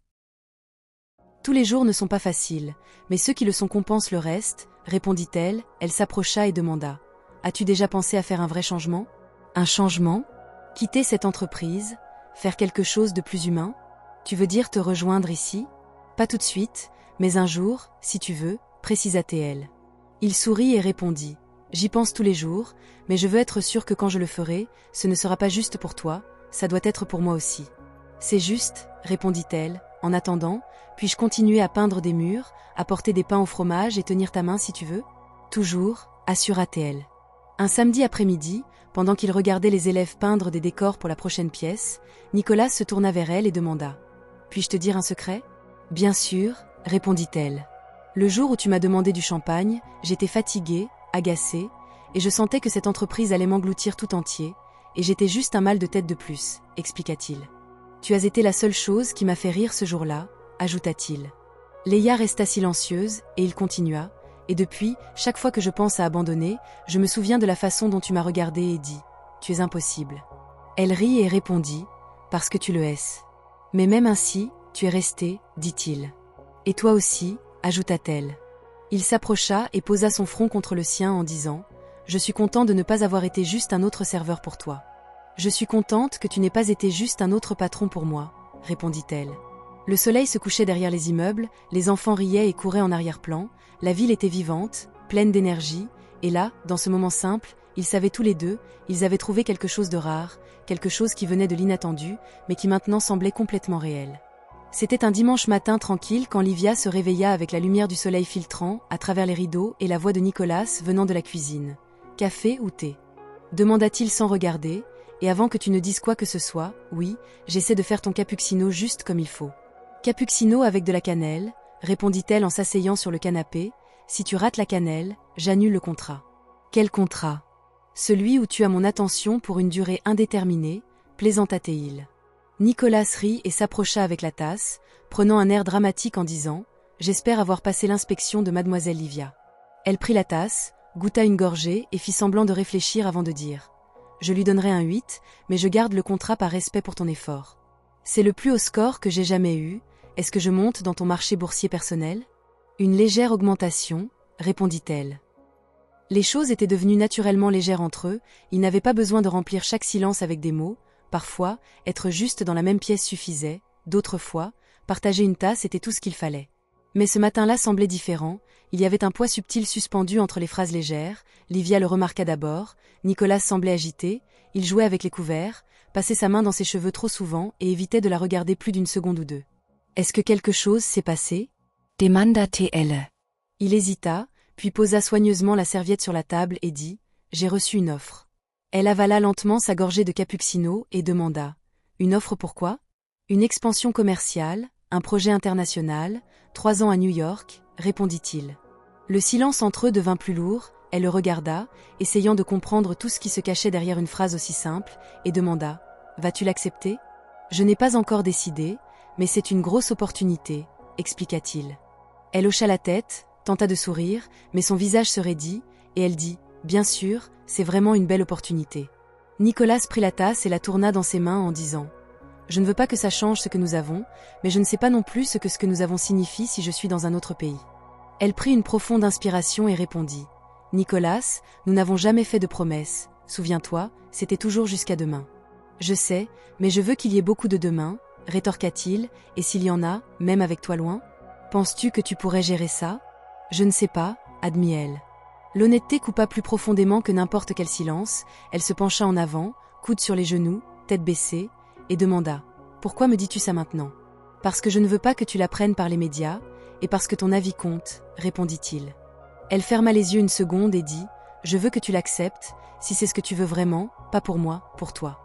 Tous les jours ne sont pas faciles, mais ceux qui le sont compensent le reste, répondit-elle. Elle s'approcha et demanda « As-tu déjà pensé à faire un vrai changement ?» Un changement ? Quitter cette entreprise ? Faire quelque chose de plus humain ? Tu veux dire te rejoindre ici ? Pas tout de suite, mais un jour, si tu veux, précisa-t-elle. Il sourit et répondit « J'y pense tous les jours, mais je veux être sûr que quand je le ferai, ce ne sera pas juste pour toi, ça doit être pour moi aussi. » C'est juste, répondit-elle. En attendant, puis-je continuer à peindre des murs, à porter des pains au fromage et tenir ta main si tu veux ? Toujours, assura-t-elle. Un samedi après-midi, pendant qu'il regardait les élèves peindre des décors pour la prochaine pièce, Nicolas se tourna vers elle et demanda « Puis-je te dire un secret ?»« Bien sûr, » répondit-elle. Le jour où tu m'as demandé du champagne, j'étais fatiguée, agacée, et je sentais que cette entreprise allait m'engloutir tout entier, et j'étais juste un mal de tête de plus, expliqua-t-il. Tu as été la seule chose qui m'a fait rire ce jour-là, ajouta-t-il. Leia resta silencieuse, et il continua, et depuis, chaque fois que je pense à abandonner, je me souviens de la façon dont tu m'as regardée et dit « Tu es impossible ». Elle rit et répondit « Parce que tu le es. Mais même ainsi, tu es resté, dit-il. Et toi aussi, ajouta-t-elle. Il s'approcha et posa son front contre le sien en disant « Je suis content de ne pas avoir été juste un autre serveur pour toi. Je suis contente que tu n'aies pas été juste un autre patron pour moi, répondit-elle. Le soleil se couchait derrière les immeubles, les enfants riaient et couraient en arrière-plan, la ville était vivante, pleine d'énergie, et là, dans ce moment simple, ils savaient tous les deux, ils avaient trouvé quelque chose de rare, quelque chose qui venait de l'inattendu, mais qui maintenant semblait complètement réel. C'était un dimanche matin tranquille quand Livia se réveilla avec la lumière du soleil filtrant, à travers les rideaux et la voix de Nicolas venant de la cuisine. « Café ou thé ?» demanda-t-il sans regarder, et avant que tu ne dises quoi que ce soit, oui, j'essaie de faire ton cappuccino juste comme il faut. Cappuccino avec de la cannelle, répondit-elle en s'asseyant sur le canapé, si tu rates la cannelle, j'annule le contrat. Quel contrat ? Celui où tu as mon attention pour une durée indéterminée, plaisanta-t-il. Nicolas rit et s'approcha avec la tasse, prenant un air dramatique en disant « J'espère avoir passé l'inspection de mademoiselle Livia. » Elle prit la tasse, goûta une gorgée et fit semblant de réfléchir avant de dire « Je lui donnerai un 8, mais je garde le contrat par respect pour ton effort. C'est le plus haut score que j'ai jamais eu. Est-ce que je monte dans ton marché boursier personnel ? » Une légère augmentation, répondit-elle. Les choses étaient devenues naturellement légères entre eux, ils n'avaient pas besoin de remplir chaque silence avec des mots. Parfois, être juste dans la même pièce suffisait, d'autres fois, partager une tasse était tout ce qu'il fallait. Mais ce matin-là semblait différent, il y avait un poids subtil suspendu entre les phrases légères, Livia le remarqua d'abord, Nicolas semblait agité, il jouait avec les couverts, passait sa main dans ses cheveux trop souvent et évitait de la regarder plus d'une seconde ou deux. « Est-ce que quelque chose s'est passé ?» demanda-t-elle. Il hésita, puis posa soigneusement la serviette sur la table et dit « j'ai reçu une offre. Elle avala lentement sa gorgée de cappuccino et demanda. Une offre pourquoi? Une expansion commerciale, un projet international, 3 ans à New York, répondit-il. Le silence entre eux devint plus lourd, elle le regarda, essayant de comprendre tout ce qui se cachait derrière une phrase aussi simple, et demanda. Vas-tu l'accepter? Je n'ai pas encore décidé, mais c'est une grosse opportunité, expliqua-t-il. Elle hocha la tête, tenta de sourire, mais son visage se raidit, et elle dit. Bien sûr, c'est vraiment une belle opportunité. Nicolas prit la tasse et la tourna dans ses mains en disant. Je ne veux pas que ça change ce que nous avons, mais je ne sais pas non plus ce que nous avons signifie si je suis dans un autre pays. Elle prit une profonde inspiration et répondit. Nicolas, nous n'avons jamais fait de promesses, souviens-toi, c'était toujours jusqu'à demain. Je sais, mais je veux qu'il y ait beaucoup de demain, rétorqua-t-il, et s'il y en a, même avec toi loin? Penses-tu que tu pourrais gérer ça? Je ne sais pas, admit elle. L'honnêteté coupa plus profondément que n'importe quel silence, elle se pencha en avant, coude sur les genoux, tête baissée, et demanda. Pourquoi me dis-tu ça maintenant? Parce que je ne veux pas que tu l'apprennes par les médias, et parce que ton avis compte, répondit-il. Elle ferma les yeux une seconde et dit. Je veux que tu l'acceptes, si c'est ce que tu veux vraiment, pas pour moi, pour toi.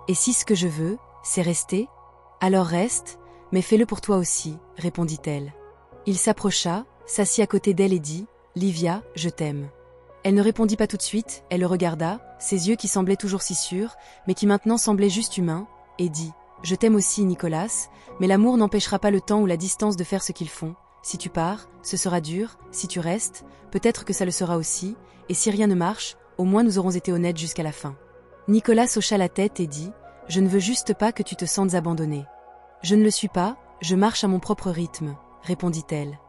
Et si ce que je veux, c'est rester? Alors reste, mais fais-le pour toi aussi, répondit-elle. Il s'approcha, s'assit à côté d'elle et dit. Livia, je t'aime. Elle ne répondit pas tout de suite, elle le regarda, ses yeux qui semblaient toujours si sûrs, mais qui maintenant semblaient juste humains, et dit. Je t'aime aussi, Nicolas, mais l'amour n'empêchera pas le temps ou la distance de faire ce qu'ils font. Si tu pars, ce sera dur, si tu restes, peut-être que ça le sera aussi, et si rien ne marche, au moins nous aurons été honnêtes jusqu'à la fin. Nicolas hocha la tête et dit. Je ne veux juste pas que tu te sentes abandonné. Je ne le suis pas, je marche à mon propre rythme, répondit-elle.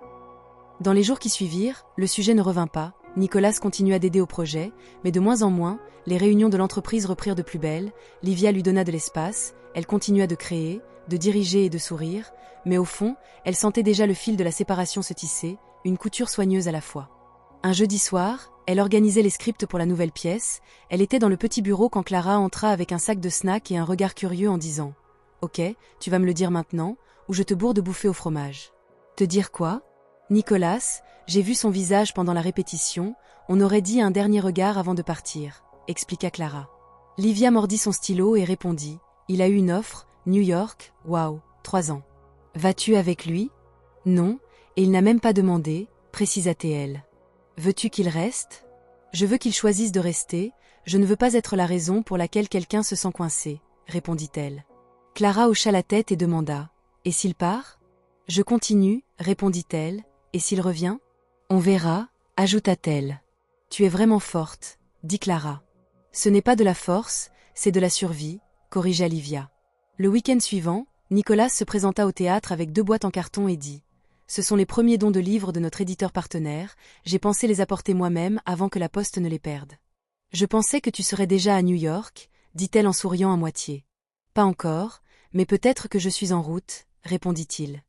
Dans les jours qui suivirent, le sujet ne revint pas, Nicolas continua d'aider au projet, mais de moins en moins, les réunions de l'entreprise reprirent de plus belle, Livia lui donna de l'espace, elle continua de créer, de diriger et de sourire, mais au fond, elle sentait déjà le fil de la séparation se tisser, une couture soigneuse à la fois. Un jeudi soir, elle organisait les scripts pour la nouvelle pièce, elle était dans le petit bureau quand Clara entra avec un sac de snacks et un regard curieux en disant « Ok, tu vas me le dire maintenant, ou je te bourre de bouffer au fromage. » Te dire quoi? Nicolas, j'ai vu son visage pendant la répétition, on aurait dit un dernier regard avant de partir, expliqua Clara. Livia mordit son stylo et répondit, il a eu une offre, New York, waouh, 3 ans. Vas-tu avec lui? Non, et il n'a même pas demandé, précisa-t-elle. Veux-tu qu'il reste? Je veux qu'il choisisse de rester, je ne veux pas être la raison pour laquelle quelqu'un se sent coincé, répondit-elle. Clara hocha la tête et demanda, et s'il part? Je continue, répondit-elle. Et s'il revient? On verra, ajouta-t-elle. Tu es vraiment forte, dit Clara. Ce n'est pas de la force, c'est de la survie, corrigea Livia. Le week-end suivant, Nicolas se présenta au théâtre avec 2 boîtes en carton et dit « Ce sont les premiers dons de livres de notre éditeur partenaire, j'ai pensé les apporter moi-même avant que la poste ne les perde. » Je pensais que tu serais déjà à New York, dit-elle en souriant à moitié. Pas encore, mais peut-être que je suis en route, répondit-il.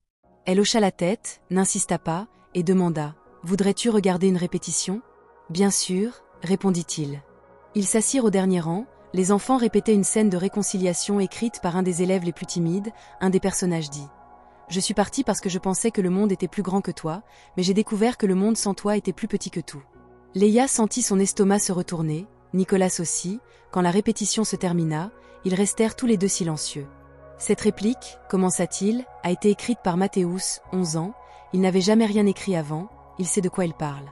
Elle hocha la tête, n'insista pas, et demanda « Voudrais-tu regarder une répétition ?»« Bien sûr, répondit-il. Ils s'assirent au dernier rang, les enfants répétaient une scène de réconciliation écrite par un des élèves les plus timides, un des personnages dit « Je suis parti parce que je pensais que le monde était plus grand que toi, mais j'ai découvert que le monde sans toi était plus petit que tout. » Léa sentit son estomac se retourner, Nicolas aussi, quand la répétition se termina, ils restèrent tous les deux silencieux. Cette réplique, commença-t-il, a été écrite par Mathéus, 11 ans, il n'avait jamais rien écrit avant, il sait de quoi il parle.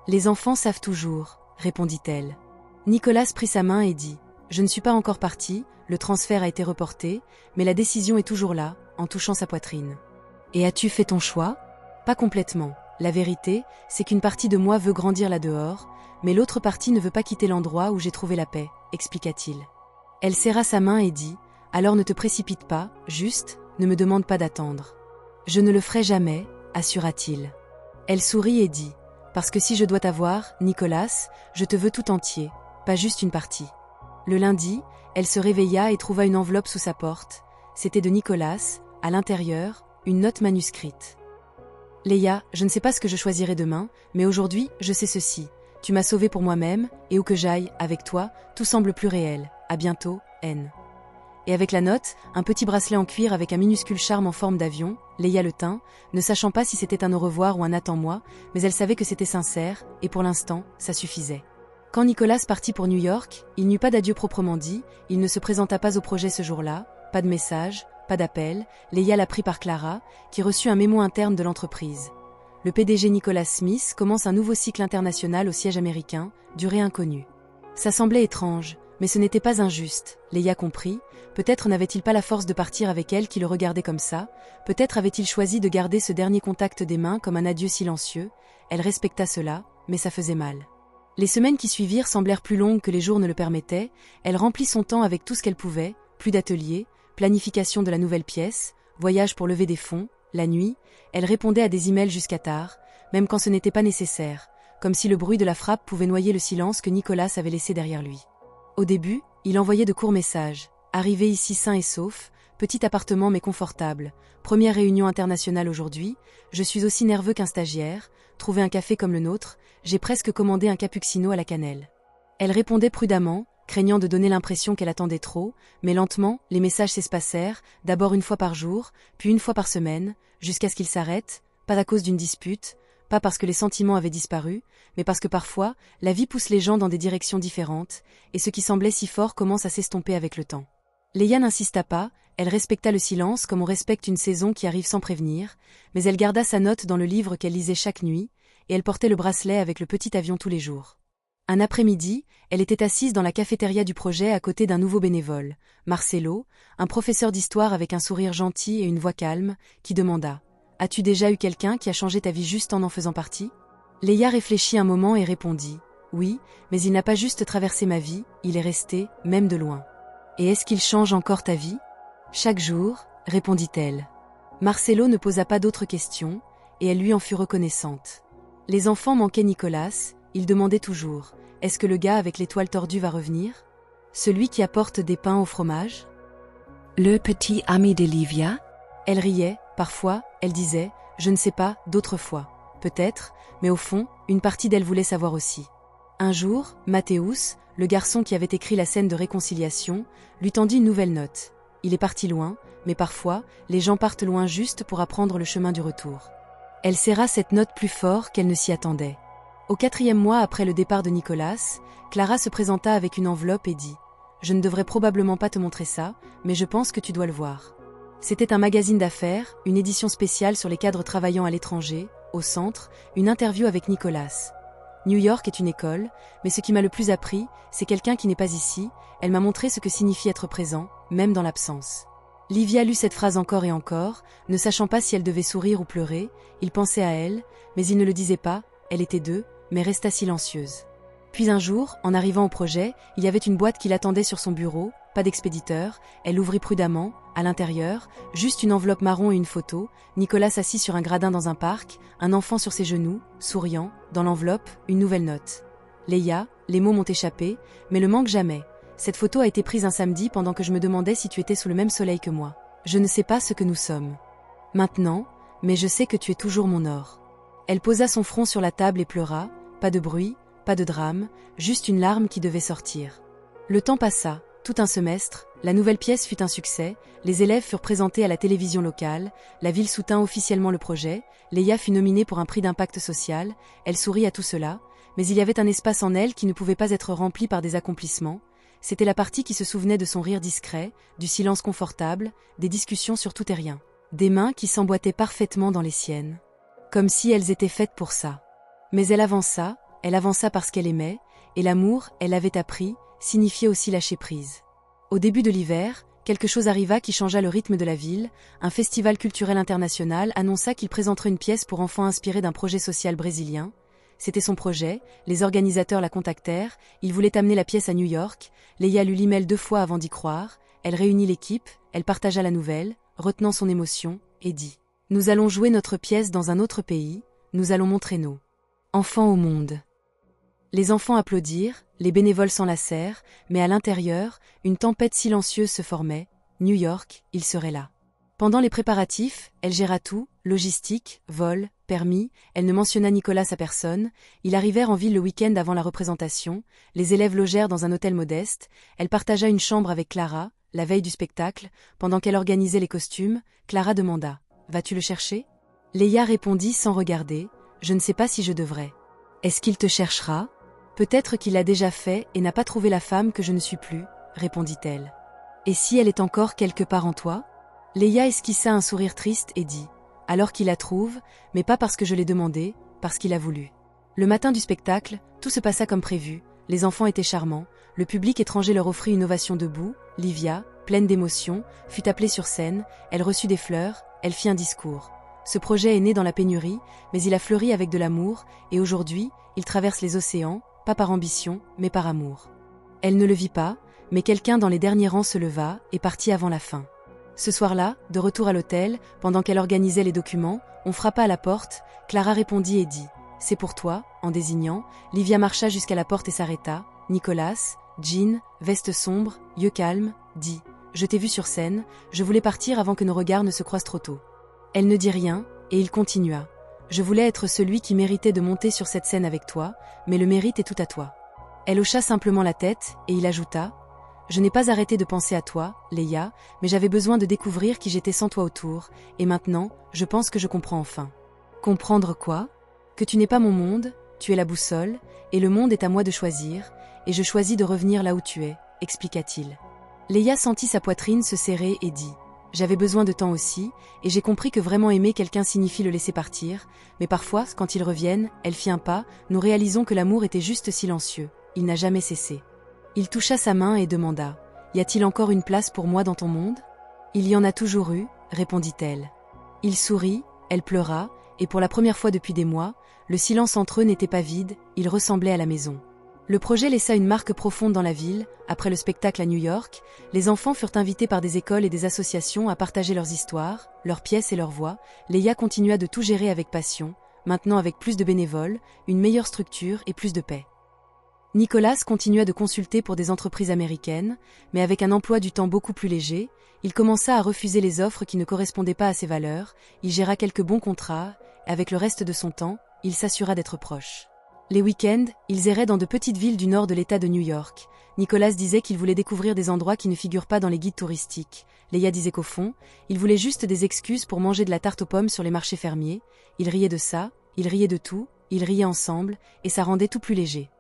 Les enfants savent toujours, répondit-elle. Nicolas prit sa main et dit, je ne suis pas encore parti, le transfert a été reporté, mais la décision est toujours là, en touchant sa poitrine. Et as-tu fait ton choix? Pas complètement. La vérité, c'est qu'une partie de moi veut grandir là-dehors, mais l'autre partie ne veut pas quitter l'endroit où j'ai trouvé la paix, expliqua-t-il. Elle serra sa main et dit, alors ne te précipite pas, juste, ne me demande pas d'attendre. Je ne le ferai jamais, assura-t-il. Elle sourit et dit, parce que si je dois t'avoir, Nicolas, je te veux tout entier, pas juste une partie. Le lundi, elle se réveilla et trouva une enveloppe sous sa porte. C'était de Nicolas, à l'intérieur, une note manuscrite. Léa, je ne sais pas ce que je choisirai demain, mais aujourd'hui, je sais ceci. Tu m'as sauvée pour moi-même, et où que j'aille, avec toi, tout semble plus réel. À bientôt, N. Et avec la note, un petit bracelet en cuir avec un minuscule charme en forme d'avion, Léa le tint, ne sachant pas si c'était un au revoir ou un attends-moi, mais elle savait que c'était sincère, et pour l'instant, ça suffisait. Quand Nicolas partit pour New York, il n'eut pas d'adieu proprement dit, il ne se présenta pas au projet ce jour-là, pas de message, pas d'appel, Leia l'apprit par Clara, qui reçut un mémo interne de l'entreprise. Le PDG Nicholas Smith commence un nouveau cycle international au siège américain, durée inconnue. Ça semblait étrange, mais ce n'était pas injuste, Leia comprit, peut-être n'avait-il pas la force de partir avec elle qui le regardait comme ça, peut-être avait-il choisi de garder ce dernier contact des mains comme un adieu silencieux, elle respecta cela, mais ça faisait mal. Les semaines qui suivirent semblèrent plus longues que les jours ne le permettaient, elle remplit son temps avec tout ce qu'elle pouvait, plus d'ateliers, planification de la nouvelle pièce, voyage pour lever des fonds, la nuit, elle répondait à des emails jusqu'à tard, même quand ce n'était pas nécessaire, comme si le bruit de la frappe pouvait noyer le silence que Nicolas avait laissé derrière lui. Au début, il envoyait de courts messages, arrivé ici sain et sauf, petit appartement mais confortable, première réunion internationale aujourd'hui, je suis aussi nerveux qu'un stagiaire, trouver un café comme le nôtre, j'ai presque commandé un cappuccino à la cannelle. Elle répondait prudemment, craignant de donner l'impression qu'elle attendait trop, mais lentement, les messages s'espacèrent, d'abord une fois par jour, puis une fois par semaine, jusqu'à ce qu'ils s'arrêtent, pas à cause d'une dispute, pas parce que les sentiments avaient disparu, mais parce que parfois, la vie pousse les gens dans des directions différentes, et ce qui semblait si fort commence à s'estomper avec le temps. Leia n'insista pas, elle respecta le silence comme on respecte une saison qui arrive sans prévenir, mais elle garda sa note dans le livre qu'elle lisait chaque nuit, et elle portait le bracelet avec le petit avion tous les jours. Un après-midi, elle était assise dans la cafétéria du projet à côté d'un nouveau bénévole, Marcelo, un professeur d'histoire avec un sourire gentil et une voix calme, qui demanda « As-tu déjà eu quelqu'un qui a changé ta vie juste en faisant partie ?» Leia réfléchit un moment et répondit « Oui, mais il n'a pas juste traversé ma vie, il est resté, même de loin. » « Et est-ce qu'il change encore ta vie ?»« Chaque jour, répondit-elle. Marcelo ne posa pas d'autres questions, et elle lui en fut reconnaissante. Les enfants manquaient Nicolas, ils demandaient toujours « Est-ce que le gars avec l'étoile tordue va revenir ? Celui qui apporte des pains au fromage ?» Le petit ami d'Olivia ? Elle riait, parfois, elle disait « Je ne sais pas, d'autres fois. Peut-être, mais au fond, une partie d'elle voulait savoir aussi. » Un jour, Mathéus, le garçon qui avait écrit la scène de réconciliation, lui tendit une nouvelle note. Il est parti loin, mais parfois, les gens partent loin juste pour apprendre le chemin du retour. Elle serra cette note plus fort qu'elle ne s'y attendait. Au 4e mois après le départ de Nicolas, Clara se présenta avec une enveloppe et dit « Je ne devrais probablement pas te montrer ça, mais je pense que tu dois le voir. » C'était un magazine d'affaires, une édition spéciale sur les cadres travaillant à l'étranger, au centre, une interview avec Nicolas. New York est une école, mais ce qui m'a le plus appris, c'est quelqu'un qui n'est pas ici, elle m'a montré ce que signifie être présent, même dans l'absence. Livia lut cette phrase encore et encore, ne sachant pas si elle devait sourire ou pleurer, il pensait à elle, mais il ne le disait pas, elle était deux, mais resta silencieuse. Puis un jour, en arrivant au projet, il y avait une boîte qui l'attendait sur son bureau, pas d'expéditeur, elle l'ouvrit prudemment, à l'intérieur, juste une enveloppe marron et une photo, Nicolas assis sur un gradin dans un parc, un enfant sur ses genoux, souriant, dans l'enveloppe, une nouvelle note. Leia, les mots m'ont échappé, mais le manque jamais. Cette photo a été prise un samedi pendant que je me demandais si tu étais sous le même soleil que moi. Je ne sais pas ce que nous sommes. Maintenant, mais je sais que tu es toujours mon or. Elle posa son front sur la table et pleura, pas de bruit, pas de drame, juste une larme qui devait sortir. Le temps passa, tout un semestre, la nouvelle pièce fut un succès, les élèves furent présentés à la télévision locale, la ville soutint officiellement le projet, Leia fut nominée pour un prix d'impact social, elle sourit à tout cela, mais il y avait un espace en elle qui ne pouvait pas être rempli par des accomplissements, c'était la partie qui se souvenait de son rire discret, du silence confortable, des discussions sur tout et rien, des mains qui s'emboîtaient parfaitement dans les siennes, comme si elles étaient faites pour ça. Mais elle avança parce qu'elle aimait, et l'amour, elle l'avait appris, signifiait aussi lâcher prise. Au début de l'hiver, quelque chose arriva qui changea le rythme de la ville, un festival culturel international annonça qu'il présenterait une pièce pour enfants inspirée d'un projet social brésilien. C'était son projet, les organisateurs la contactèrent, ils voulaient amener la pièce à New York, Leia lut l'email 2 fois avant d'y croire, elle réunit l'équipe, elle partagea la nouvelle, retenant son émotion, et dit « Nous allons jouer notre pièce dans un autre pays, nous allons montrer nos enfants au monde. » Les enfants applaudirent, les bénévoles s'enlacèrent, mais à l'intérieur, une tempête silencieuse se formait. New York, il serait là. Pendant les préparatifs, elle géra tout, logistique, vol, permis, elle ne mentionna Nicolas à personne, ils arrivèrent en ville le week-end avant la représentation, les élèves logèrent dans un hôtel modeste, elle partagea une chambre avec Clara, la veille du spectacle, pendant qu'elle organisait les costumes, Clara demanda « Vas-tu le chercher ?» Leia répondit sans regarder « Je ne sais pas si je devrais. » « Est-ce qu'il te cherchera ?» Peut-être qu'il l'a déjà fait et n'a pas trouvé la femme que je ne suis plus, répondit-elle. Et si elle est encore quelque part en toi? Leia esquissa un sourire triste et dit: alors qu'il la trouve, mais pas parce que je l'ai demandé, parce qu'il a voulu. Le matin du spectacle, tout se passa comme prévu, les enfants étaient charmants, le public étranger leur offrit une ovation debout, Livia, pleine d'émotion, fut appelée sur scène, elle reçut des fleurs, elle fit un discours. Ce projet est né dans la pénurie, mais il a fleuri avec de l'amour, et aujourd'hui, il traverse les océans, pas par ambition, mais par amour. Elle ne le vit pas, mais quelqu'un dans les derniers rangs se leva et partit avant la fin. Ce soir-là, de retour à l'hôtel, pendant qu'elle organisait les documents, on frappa à la porte, Clara répondit et dit: c'est pour toi, en désignant. Livia marcha jusqu'à la porte et s'arrêta. Nicolas, jean, veste sombre, yeux calmes, dit: je t'ai vu sur scène, je voulais partir avant que nos regards ne se croisent trop tôt. Elle ne dit rien, et il continua: je voulais être celui qui méritait de monter sur cette scène avec toi, mais le mérite est tout à toi. Elle hocha simplement la tête, et il ajouta: je n'ai pas arrêté de penser à toi, Leia, mais j'avais besoin de découvrir qui j'étais sans toi autour, et maintenant, je pense que je comprends enfin. Comprendre quoi? Que tu n'es pas mon monde, tu es la boussole, et le monde est à moi de choisir, et je choisis de revenir là où tu es, expliqua-t-il. Leia sentit sa poitrine se serrer et dit: j'avais besoin de temps aussi, et j'ai compris que vraiment aimer quelqu'un signifie le laisser partir, mais parfois, quand ils reviennent, elle fit un pas, nous réalisons que l'amour était juste silencieux, il n'a jamais cessé. Il toucha sa main et demanda: y a-t-il encore une place pour moi dans ton monde? Il y en a toujours eu, répondit-elle. Il sourit, elle pleura, et pour la première fois depuis des mois, le silence entre eux n'était pas vide, il ressemblait à la maison. Le projet laissa une marque profonde dans la ville. Après le spectacle à New York, les enfants furent invités par des écoles et des associations à partager leurs histoires, leurs pièces et leurs voix. Leia continua de tout gérer avec passion, maintenant avec plus de bénévoles, une meilleure structure et plus de paix. Nicolas continua de consulter pour des entreprises américaines, mais avec un emploi du temps beaucoup plus léger, il commença à refuser les offres qui ne correspondaient pas à ses valeurs, il géra quelques bons contrats, et avec le reste de son temps, il s'assura d'être proche. Les week-ends, ils erraient dans de petites villes du nord de l'État de New York. Nicolas disait qu'il voulait découvrir des endroits qui ne figurent pas dans les guides touristiques. Leia disait qu'au fond, il voulait juste des excuses pour manger de la tarte aux pommes sur les marchés fermiers. Il riait de ça, il riait de tout, ils riaient ensemble, et ça rendait tout plus léger.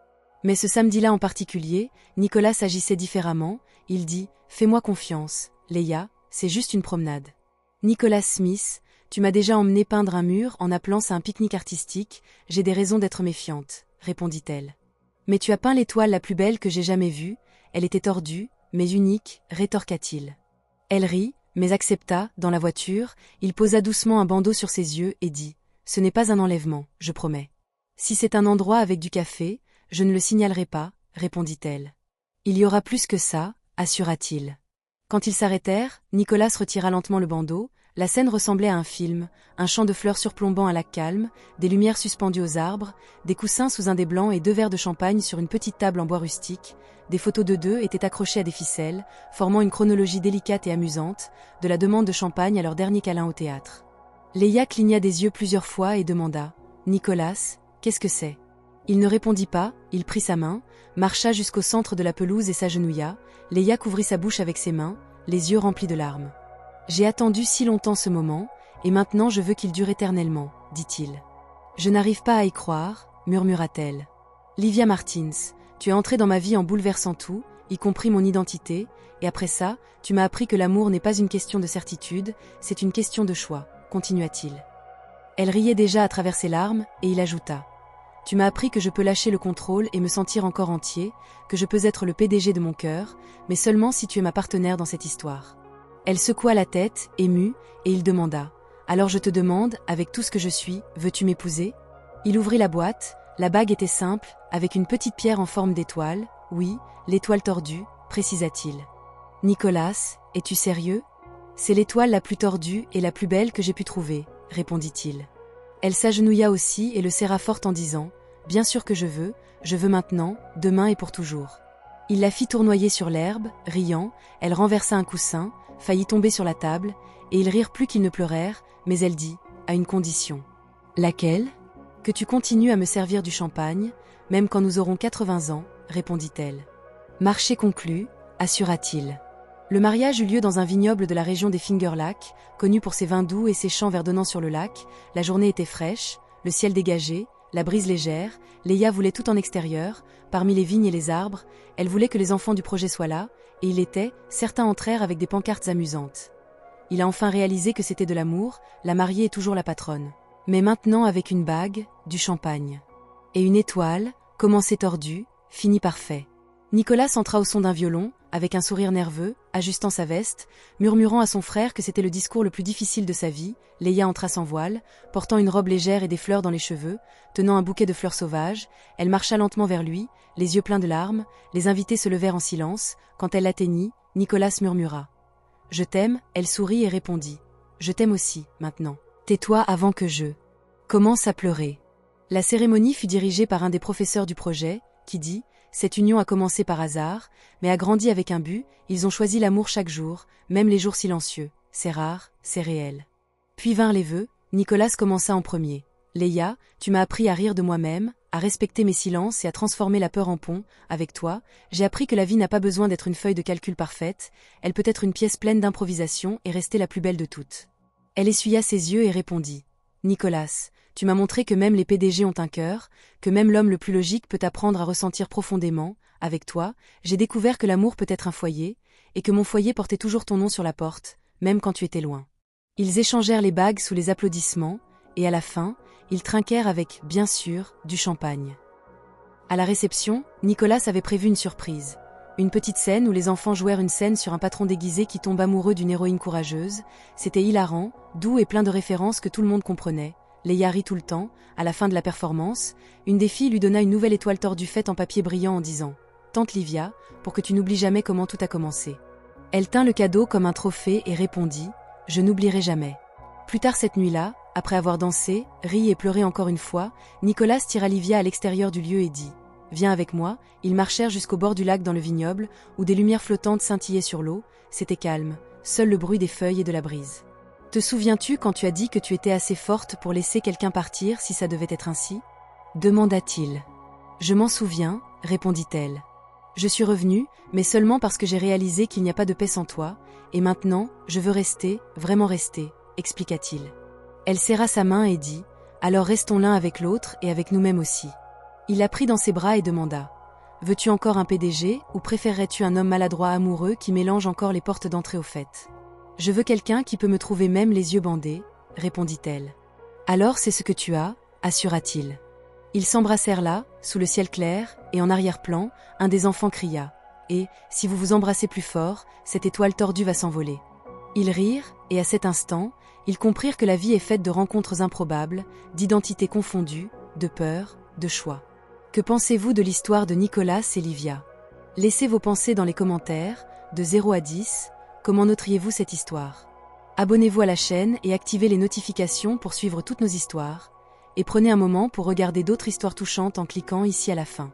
Mais ce samedi-là en particulier, Nicolas agissait différemment. Il dit: fais-moi confiance, Leia, c'est juste une promenade. Nicolas Smith, tu m'as déjà emmené peindre un mur en appelant ça un pique-nique artistique, j'ai des raisons d'être méfiante, répondit-elle. Mais tu as peint l'étoile la plus belle que j'ai jamais vue, elle était tordue, mais unique, rétorqua-t-il. Elle rit, mais accepta, dans la voiture, il posa doucement un bandeau sur ses yeux et dit: ce n'est pas un enlèvement, je promets. Si c'est un endroit avec du café, je ne le signalerai pas, répondit-elle. Il y aura plus que ça, assura-t-il. Quand ils s'arrêtèrent, Nicolas retira lentement le bandeau. La scène ressemblait à un film, un champ de fleurs surplombant un lac calme, des lumières suspendues aux arbres, des coussins sous un dés blanc et 2 verres de champagne sur une petite table en bois rustique. Des photos de deux étaient accrochées à des ficelles, formant une chronologie délicate et amusante, de la demande de champagne à leur dernier câlin au théâtre. Leia cligna des yeux plusieurs fois et demanda: Nicolas, qu'est-ce que c'est? Il ne répondit pas, il prit sa main, marcha jusqu'au centre de la pelouse et s'agenouilla. Leia couvrit sa bouche avec ses mains, les yeux remplis de larmes. J'ai attendu si longtemps ce moment, et maintenant je veux qu'il dure éternellement, dit-il. Je n'arrive pas à y croire, murmura-t-elle. Livia Martins, tu es entrée dans ma vie en bouleversant tout, y compris mon identité, et après ça, tu m'as appris que l'amour n'est pas une question de certitude, c'est une question de choix, continua-t-il. Elle riait déjà à travers ses larmes, et il ajouta: tu m'as appris que je peux lâcher le contrôle et me sentir encore entier, que je peux être le PDG de mon cœur, mais seulement si tu es ma partenaire dans cette histoire. Elle secoua la tête, émue, et il demanda: alors je te demande, avec tout ce que je suis, veux-tu m'épouser? Il ouvrit la boîte, la bague était simple, avec une petite pierre en forme d'étoile. Oui, l'étoile tordue, précisa-t-il. Nicolas, es-tu sérieux? C'est l'étoile la plus tordue et la plus belle que j'ai pu trouver, répondit-il. Elle s'agenouilla aussi et le serra fort en disant: bien sûr que je veux maintenant, demain et pour toujours. Il la fit tournoyer sur l'herbe, riant, elle renversa un coussin, faillit tomber sur la table, et ils rirent plus qu'ils ne pleurèrent, mais elle dit: à une condition. Laquelle? Que tu continues à me servir du champagne, même quand nous aurons 80 ans, répondit-elle. Marché conclu, assura-t-il. Le mariage eut lieu dans un vignoble de la région des Finger Lakes, connu pour ses vins doux et ses champs verdonnants sur le lac. La journée était fraîche, le ciel dégagé, la brise légère, Leia voulait tout en extérieur, parmi les vignes et les arbres, elle voulait que les enfants du projet soient là, et il était, certains entrèrent avec des pancartes amusantes. Il a enfin réalisé que c'était de l'amour, la mariée est toujours la patronne. Mais maintenant avec une bague, du champagne. Et une étoile, commencé tordu, fini parfait. Nicolas entra au son d'un violon, avec un sourire nerveux, ajustant sa veste, murmurant à son frère que c'était le discours le plus difficile de sa vie. Leia entra sans voile, portant une robe légère et des fleurs dans les cheveux, tenant un bouquet de fleurs sauvages. Elle marcha lentement vers lui, les yeux pleins de larmes. Les invités se levèrent en silence. Quand elle l'atteignit, Nicolas murmura. « Je t'aime », elle sourit et répondit. « Je t'aime aussi, maintenant. Tais-toi avant que je... » commence à pleurer. La cérémonie fut dirigée par un des professeurs du projet, qui dit « Cette union a commencé par hasard, mais a grandi avec un but, ils ont choisi l'amour chaque jour, même les jours silencieux. C'est rare, c'est réel. » Puis vinrent les vœux, Nicolas commença en premier. « Leia, tu m'as appris à rire de moi-même, à respecter mes silences et à transformer la peur en pont. Avec toi, j'ai appris que la vie n'a pas besoin d'être une feuille de calcul parfaite, elle peut être une pièce pleine d'improvisation et rester la plus belle de toutes. » Elle essuya ses yeux et répondit « Nicolas, tu m'as montré que même les PDG ont un cœur, que même l'homme le plus logique peut apprendre à ressentir profondément. Avec toi, j'ai découvert que l'amour peut être un foyer, et que mon foyer portait toujours ton nom sur la porte, même quand tu étais loin. » Ils échangèrent les bagues sous les applaudissements, et à la fin, ils trinquèrent avec, bien sûr, du champagne. À la réception, Nicolas avait prévu une surprise. Une petite scène où les enfants jouèrent une scène sur un patron déguisé qui tombe amoureux d'une héroïne courageuse. C'était hilarant, doux et plein de références que tout le monde comprenait. Leia rit tout le temps. À la fin de la performance, une des filles lui donna une nouvelle étoile tordue faite en papier brillant en disant « Tante Livia, pour que tu n'oublies jamais comment tout a commencé. » Elle tint le cadeau comme un trophée et répondit « Je n'oublierai jamais. » Plus tard cette nuit-là, après avoir dansé, ri et pleuré encore une fois, Nicolas tira Livia à l'extérieur du lieu et dit « Viens avec moi ». Ils marchèrent jusqu'au bord du lac dans le vignoble, où des lumières flottantes scintillaient sur l'eau. C'était calme, seul le bruit des feuilles et de la brise. « Te souviens-tu quand tu as dit que tu étais assez forte pour laisser quelqu'un partir si ça devait être ainsi » demanda-t-il. « Je m'en souviens », répondit-elle. « Je suis revenue, mais seulement parce que j'ai réalisé qu'il n'y a pas de paix sans toi, et maintenant, je veux rester, vraiment rester, expliqua-t-il. Elle serra sa main et dit « Alors restons l'un avec l'autre et avec nous-mêmes aussi. » Il la prit dans ses bras et demanda « Veux-tu encore un PDG ou préférerais-tu un homme maladroit amoureux qui mélange encore les portes d'entrée aux fêtes ?»« Je veux quelqu'un qui peut me trouver même les yeux bandés, » répondit-elle. « Alors c'est ce que tu as, » assura-t-il. Ils s'embrassèrent là, sous le ciel clair, et en arrière-plan, un des enfants cria « Et, si vous vous embrassez plus fort, cette étoile tordue va s'envoler. » Ils rirent, et à cet instant, ils comprirent que la vie est faite de rencontres improbables, d'identités confondues, de peur, de choix. Que pensez-vous de l'histoire de Nicolas et Livia? Laissez vos pensées dans les commentaires, de 0 à 10, comment noteriez-vous cette histoire? Abonnez-vous à la chaîne et activez les notifications pour suivre toutes nos histoires, et prenez un moment pour regarder d'autres histoires touchantes en cliquant ici à la fin.